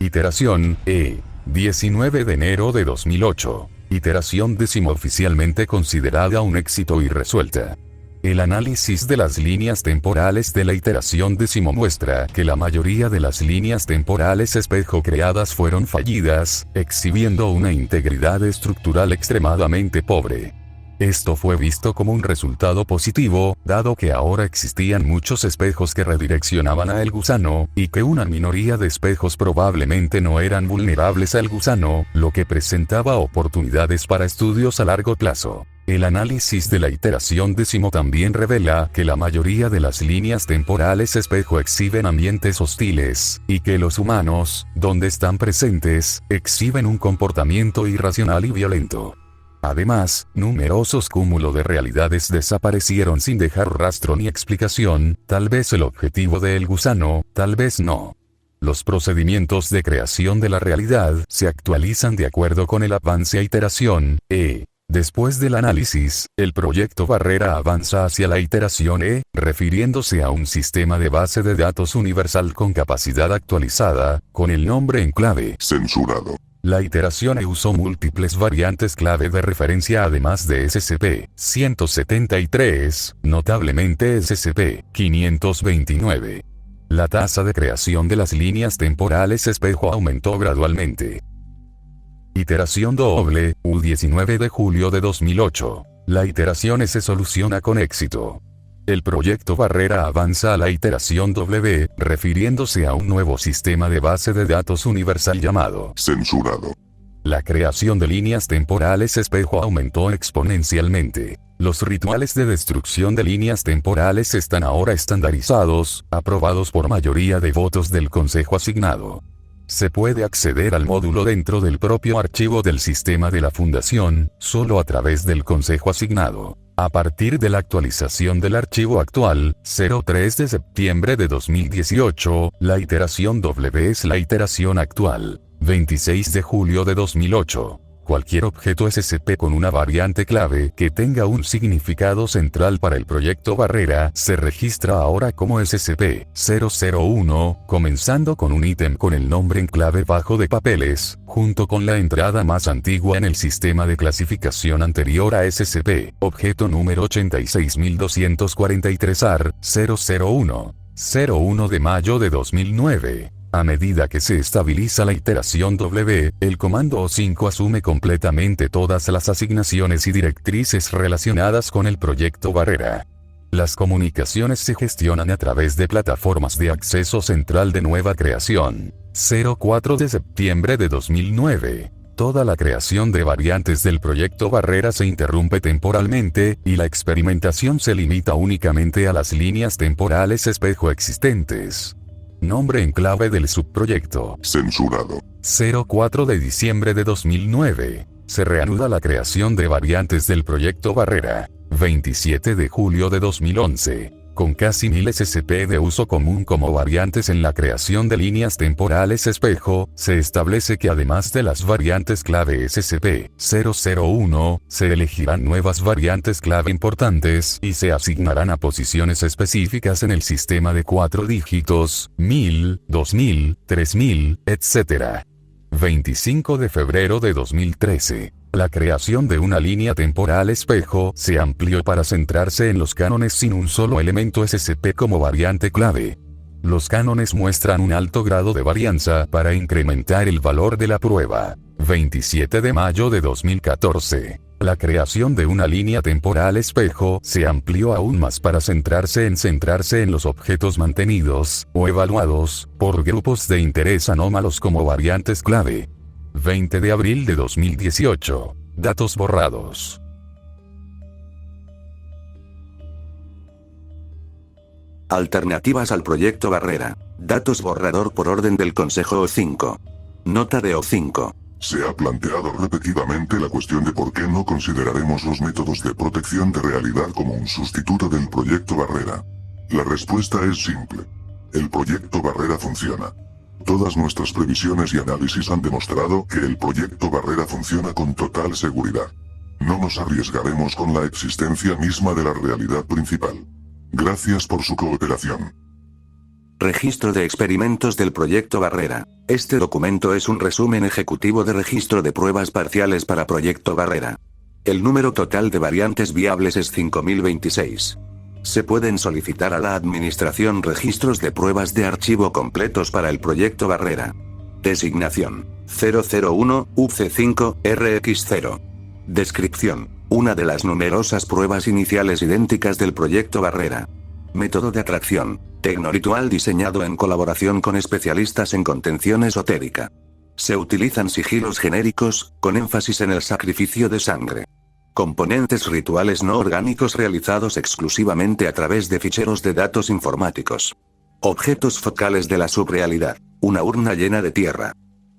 Iteración E. 19 de enero de 2008. Iteración 10 oficialmente considerada un éxito y resuelta. El análisis de las líneas temporales de la iteración 10 muestra que la mayoría de las líneas temporales espejo creadas fueron fallidas, exhibiendo una integridad estructural extremadamente pobre. Esto fue visto como un resultado positivo, dado que ahora existían muchos espejos que redireccionaban a el gusano, y que una minoría de espejos probablemente no eran vulnerables al gusano, lo que presentaba oportunidades para estudios a largo plazo. El análisis de la iteración 10 también revela que la mayoría de las líneas temporales espejo exhiben ambientes hostiles, y que los humanos, donde están presentes, exhiben un comportamiento irracional y violento. Además, numerosos cúmulos de realidades desaparecieron sin dejar rastro ni explicación, tal vez el objetivo de el gusano, tal vez no. Los procedimientos de creación de la realidad se actualizan de acuerdo con el avance a iteración E. Después del análisis, el proyecto Barrera avanza hacia la iteración E, refiriéndose a un sistema de base de datos universal con capacidad actualizada, con el nombre en clave. Censurado. La iteración E usó múltiples variantes clave de referencia además de SCP-173, notablemente SCP-529. La tasa de creación de las líneas temporales espejo aumentó gradualmente. Iteración doble, U19 de julio de 2008. La iteración E se soluciona con éxito. El proyecto Barrera avanza a la iteración W, refiriéndose a un nuevo sistema de base de datos universal llamado Censurado. La creación de líneas temporales espejo aumentó exponencialmente. Los rituales de destrucción de líneas temporales están ahora estandarizados, aprobados por mayoría de votos del consejo asignado. Se puede acceder al módulo dentro del propio archivo del sistema de la Fundación, solo a través del consejo asignado. A partir de la actualización del archivo actual, 03 de septiembre de 2018, la iteración W es la iteración actual. 26 de julio de 2008. Cualquier objeto SCP con una variante clave que tenga un significado central para el proyecto Barrera se registra ahora como SCP-001, comenzando con un ítem con el nombre en clave bajo de papeles, junto con la entrada más antigua en el sistema de clasificación anterior a SCP, objeto número 86243-AR-001. 01 de mayo de 2009. A medida que se estabiliza la iteración W, el comando O5 asume completamente todas las asignaciones y directrices relacionadas con el proyecto Barrera. Las comunicaciones se gestionan a través de plataformas de acceso central de nueva creación. 04 de septiembre de 2009. Toda la creación de variantes del proyecto Barrera se interrumpe temporalmente, y la experimentación se limita únicamente a las líneas temporales espejo existentes. Nombre en clave del subproyecto. Censurado. 04 de diciembre de 2009. Se reanuda la creación de variantes del proyecto Barrera. 27 de julio de 2011. Con casi 1000 SCP de uso común como variantes en la creación de líneas temporales espejo, se establece que además de las variantes clave SCP-001, se elegirán nuevas variantes clave importantes y se asignarán a posiciones específicas en el sistema de 4 dígitos, 1000, 2000, 3000, etc. 25 de febrero de 2013. La creación de una línea temporal espejo se amplió para centrarse en los cánones sin un solo elemento SCP como variante clave. Los cánones muestran un alto grado de varianza para incrementar el valor de la prueba. 27 de mayo de 2014. La creación de una línea temporal espejo se amplió aún más para centrarse en los objetos mantenidos, o evaluados, por grupos de interés anómalos como variantes clave. 20 de abril de 2018. Datos borrados. Alternativas al proyecto Barrera. Datos borrador por orden del Consejo O5. Nota de O5. Se ha planteado repetidamente la cuestión de por qué no consideraremos los métodos de protección de realidad como un sustituto del proyecto Barrera. La respuesta es simple. El proyecto Barrera funciona. Todas nuestras previsiones y análisis han demostrado que el proyecto Barrera funciona con total seguridad. No nos arriesgaremos con la existencia misma de la realidad principal. Gracias por su cooperación. Registro de experimentos del proyecto Barrera. Este documento es un resumen ejecutivo de registro de pruebas parciales para proyecto Barrera. El número total de variantes viables es 5026. Se pueden solicitar a la Administración registros de pruebas de archivo completos para el proyecto Barrera. Designación: 001 UC5 RX0. Descripción: una de las numerosas pruebas iniciales idénticas del proyecto Barrera. Método de atracción: tecnoritual diseñado en colaboración con especialistas en contención esotérica. Se utilizan sigilos genéricos, con énfasis en el sacrificio de sangre. Componentes rituales no orgánicos realizados exclusivamente a través de ficheros de datos informáticos. Objetos focales de la subrealidad: una urna llena de tierra.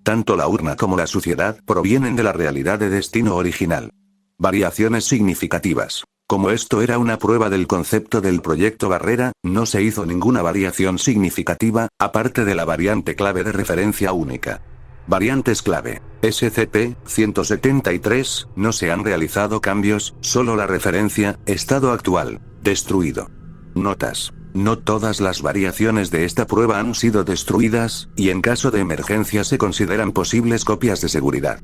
Tanto la urna como la suciedad provienen de la realidad de destino original. Variaciones significativas: como esto era una prueba del concepto del proyecto Barrera, no se hizo ninguna variación significativa, aparte de la variante clave de referencia única. Variantes clave. SCP-173, no se han realizado cambios, solo la referencia, estado actual, destruido. Notas. No todas las variaciones de esta prueba han sido destruidas, y en caso de emergencia se consideran posibles copias de seguridad.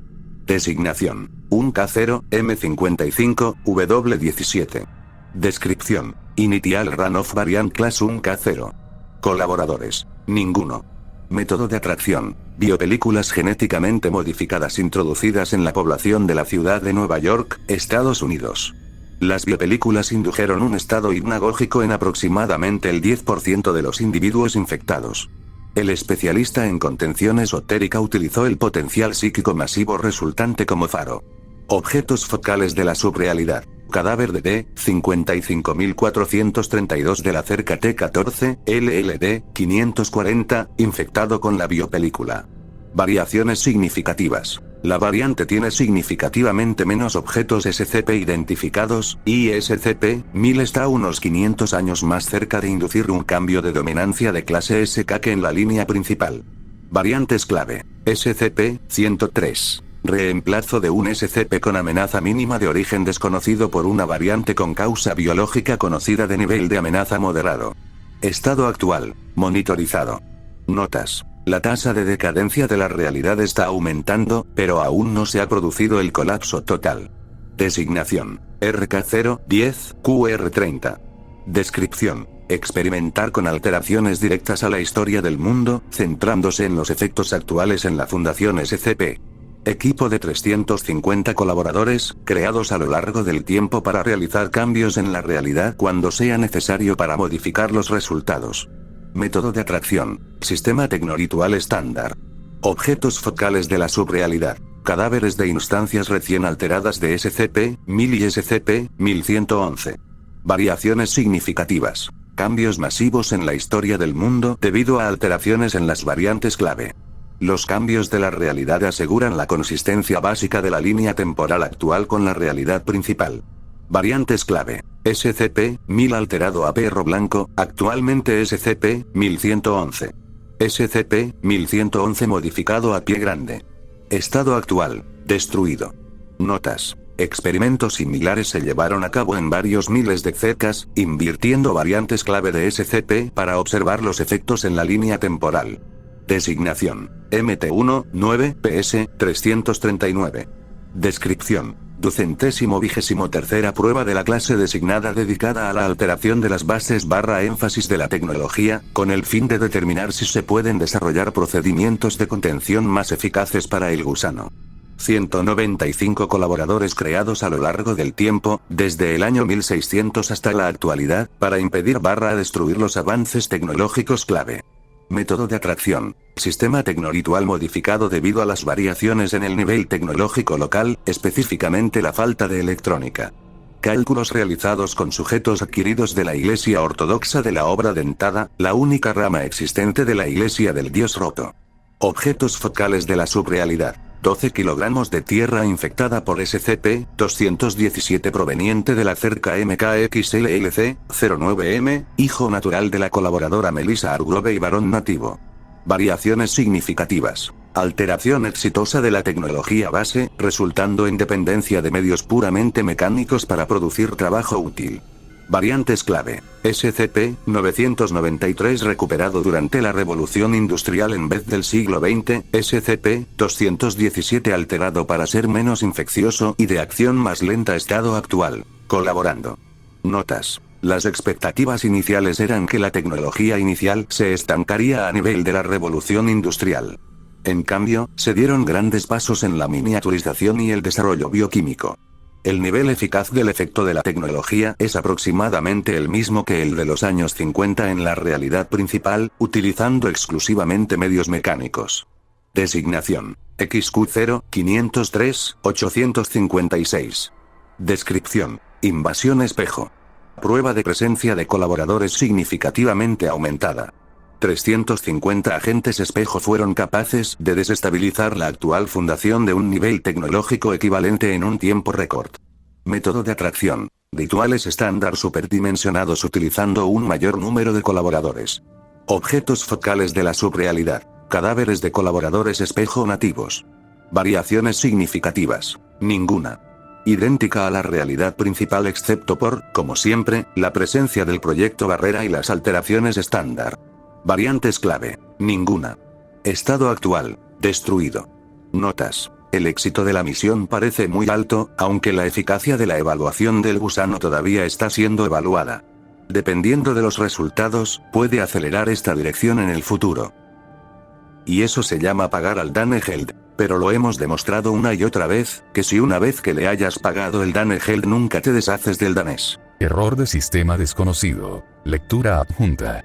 Designación. Un K0, M55, W17. Descripción. Initial Runoff Variant Class 1 K0. Colaboradores. Ninguno. Método de atracción. Biopelículas genéticamente modificadas introducidas en la población de la ciudad de Nueva York, Estados Unidos. Las biopelículas indujeron un estado hipnagógico en aproximadamente el 10% de los individuos infectados. El especialista en contención esotérica utilizó el potencial psíquico masivo resultante como faro. Objetos focales de la subrealidad. Cadáver de D-55432 de la cerca T-14, LLD, 540, infectado con la biopelícula. Variaciones significativas. La variante tiene significativamente menos objetos SCP identificados, y SCP-1000 está unos 500 años más cerca de inducir un cambio de dominancia de clase SK que en la línea principal. Variantes clave. SCP-103. Reemplazo de un SCP con amenaza mínima de origen desconocido por una variante con causa biológica conocida de nivel de amenaza moderado. Estado actual. Monitorizado. Notas. La tasa de decadencia de la realidad está aumentando, pero aún no se ha producido el colapso total. Designación. RK0-10-QR30. Descripción. Experimentar con alteraciones directas a la historia del mundo, centrándose en los efectos actuales en la Fundación SCP. Equipo de 350 colaboradores, creados a lo largo del tiempo para realizar cambios en la realidad cuando sea necesario para modificar los resultados. Método de atracción. Sistema tecnoritual estándar. Objetos focales de la subrealidad. Cadáveres de instancias recién alteradas de SCP-1000 y SCP-1111. Variaciones significativas. Cambios masivos en la historia del mundo debido a alteraciones en las variantes clave. Los cambios de la realidad aseguran la consistencia básica de la línea temporal actual con la realidad principal. Variantes clave. SCP-1000 alterado a perro blanco, actualmente SCP-1111. SCP-1111 modificado a pie grande. Estado actual, destruido. Notas. Experimentos similares se llevaron a cabo en varios miles de cercas, invirtiendo variantes clave de SCP para observar los efectos en la línea temporal. Designación. MT-1-9-PS-339. Descripción. 223ª prueba de la clase designada dedicada a la alteración de las bases / énfasis de la tecnología, con el fin de determinar si se pueden desarrollar procedimientos de contención más eficaces para el gusano. 195 colaboradores creados a lo largo del tiempo, desde el año 1600 hasta la actualidad, para impedir / destruir los avances tecnológicos clave. Método de atracción. Sistema tecnoritual modificado debido a las variaciones en el nivel tecnológico local, específicamente la falta de electrónica. Cálculos realizados con sujetos adquiridos de la Iglesia Ortodoxa de la Obra Dentada, la única rama existente de la Iglesia del Dios Roto. Objetos focales de la subrealidad. 12 kilogramos de tierra infectada por SCP-217 proveniente de la cerca MKXLLC-09M, hijo natural de la colaboradora Melissa Hargrove y varón nativo. Variaciones significativas. Alteración exitosa de la tecnología base, resultando en dependencia de medios puramente mecánicos para producir trabajo útil. Variantes clave. SCP-993 recuperado durante la Revolución Industrial en vez del siglo XX, SCP-217 alterado para ser menos infeccioso y de acción más lenta estado actual, colaborando. Notas. Las expectativas iniciales eran que la tecnología inicial se estancaría a nivel de la Revolución Industrial. En cambio, se dieron grandes pasos en la miniaturización y el desarrollo bioquímico. El nivel eficaz del efecto de la tecnología es aproximadamente el mismo que el de los años 50 en la realidad principal, utilizando exclusivamente medios mecánicos. Designación. XQ0-503-856. Descripción. Invasión espejo. Prueba de presencia de colaboradores significativamente aumentada. 350 agentes espejo fueron capaces de desestabilizar la actual fundación de un nivel tecnológico equivalente en un tiempo récord. Método de atracción. Rituales estándar superdimensionados utilizando un mayor número de colaboradores. Objetos focales de la subrealidad. Cadáveres de colaboradores espejo nativos. Variaciones significativas. Ninguna. Idéntica a la realidad principal excepto por, como siempre, la presencia del proyecto Barrera y las alteraciones estándar. Variantes clave. Ninguna. Estado actual. Destruido. Notas. El éxito de la misión parece muy alto, aunque la eficacia de la evaluación del gusano todavía está siendo evaluada. Dependiendo de los resultados, puede acelerar esta dirección en el futuro. Y eso se llama pagar al Danegeld, pero lo hemos demostrado una y otra vez, que si una vez que le hayas pagado el Danegeld nunca te deshaces del danés. Error de sistema desconocido. Lectura adjunta.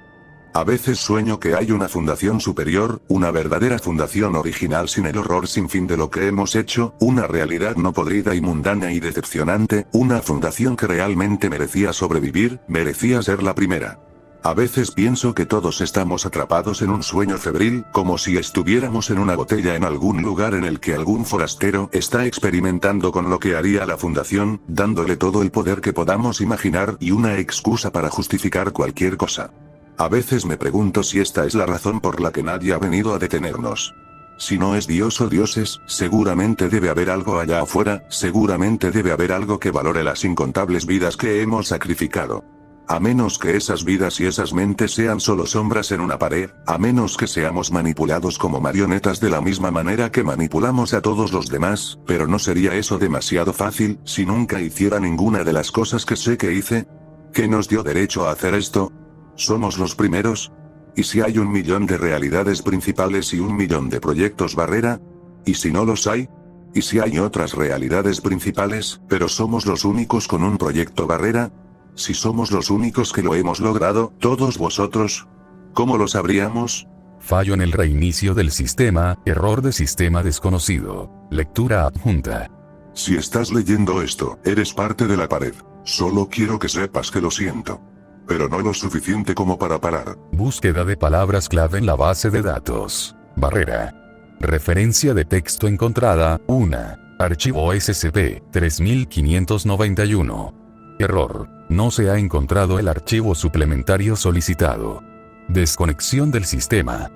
A veces sueño que hay una fundación superior, una verdadera fundación original sin el horror sin fin de lo que hemos hecho, una realidad no podrida y mundana y decepcionante, una fundación que realmente merecía sobrevivir, merecía ser la primera. A veces pienso que todos estamos atrapados en un sueño febril, como si estuviéramos en una botella en algún lugar en el que algún forastero está experimentando con lo que haría la fundación, dándole todo el poder que podamos imaginar y una excusa para justificar cualquier cosa. A veces me pregunto si esta es la razón por la que nadie ha venido a detenernos. Si no es Dios o dioses, seguramente debe haber algo allá afuera, seguramente debe haber algo que valore las incontables vidas que hemos sacrificado. A menos que esas vidas y esas mentes sean solo sombras en una pared, a menos que seamos manipulados como marionetas de la misma manera que manipulamos a todos los demás, pero ¿no sería eso demasiado fácil, si nunca hiciera ninguna de las cosas que sé que hice? ¿Qué nos dio derecho a hacer esto? ¿Somos los primeros? ¿Y si hay 1 millón de realidades principales y 1 millón de proyectos Barrera? ¿Y si no los hay? ¿Y si hay otras realidades principales, pero somos los únicos con un proyecto Barrera? Si somos los únicos que lo hemos logrado, todos vosotros, ¿cómo lo sabríamos? Fallo en el reinicio del sistema. Error de sistema desconocido. Lectura adjunta. Si estás leyendo esto, eres parte de la pared. Solo quiero que sepas que lo siento. Pero no lo suficiente como para parar. Búsqueda de palabras clave en la base de datos. Barrera. Referencia de texto encontrada, 1. Archivo SCP-3591. Error. No se ha encontrado el archivo suplementario solicitado. Desconexión del sistema.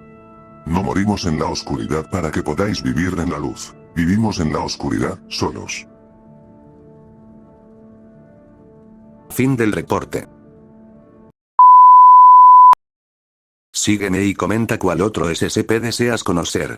No morimos en la oscuridad para que podáis vivir en la luz. Vivimos en la oscuridad, solos. Fin del reporte. Sígueme y comenta cuál otro SCP deseas conocer.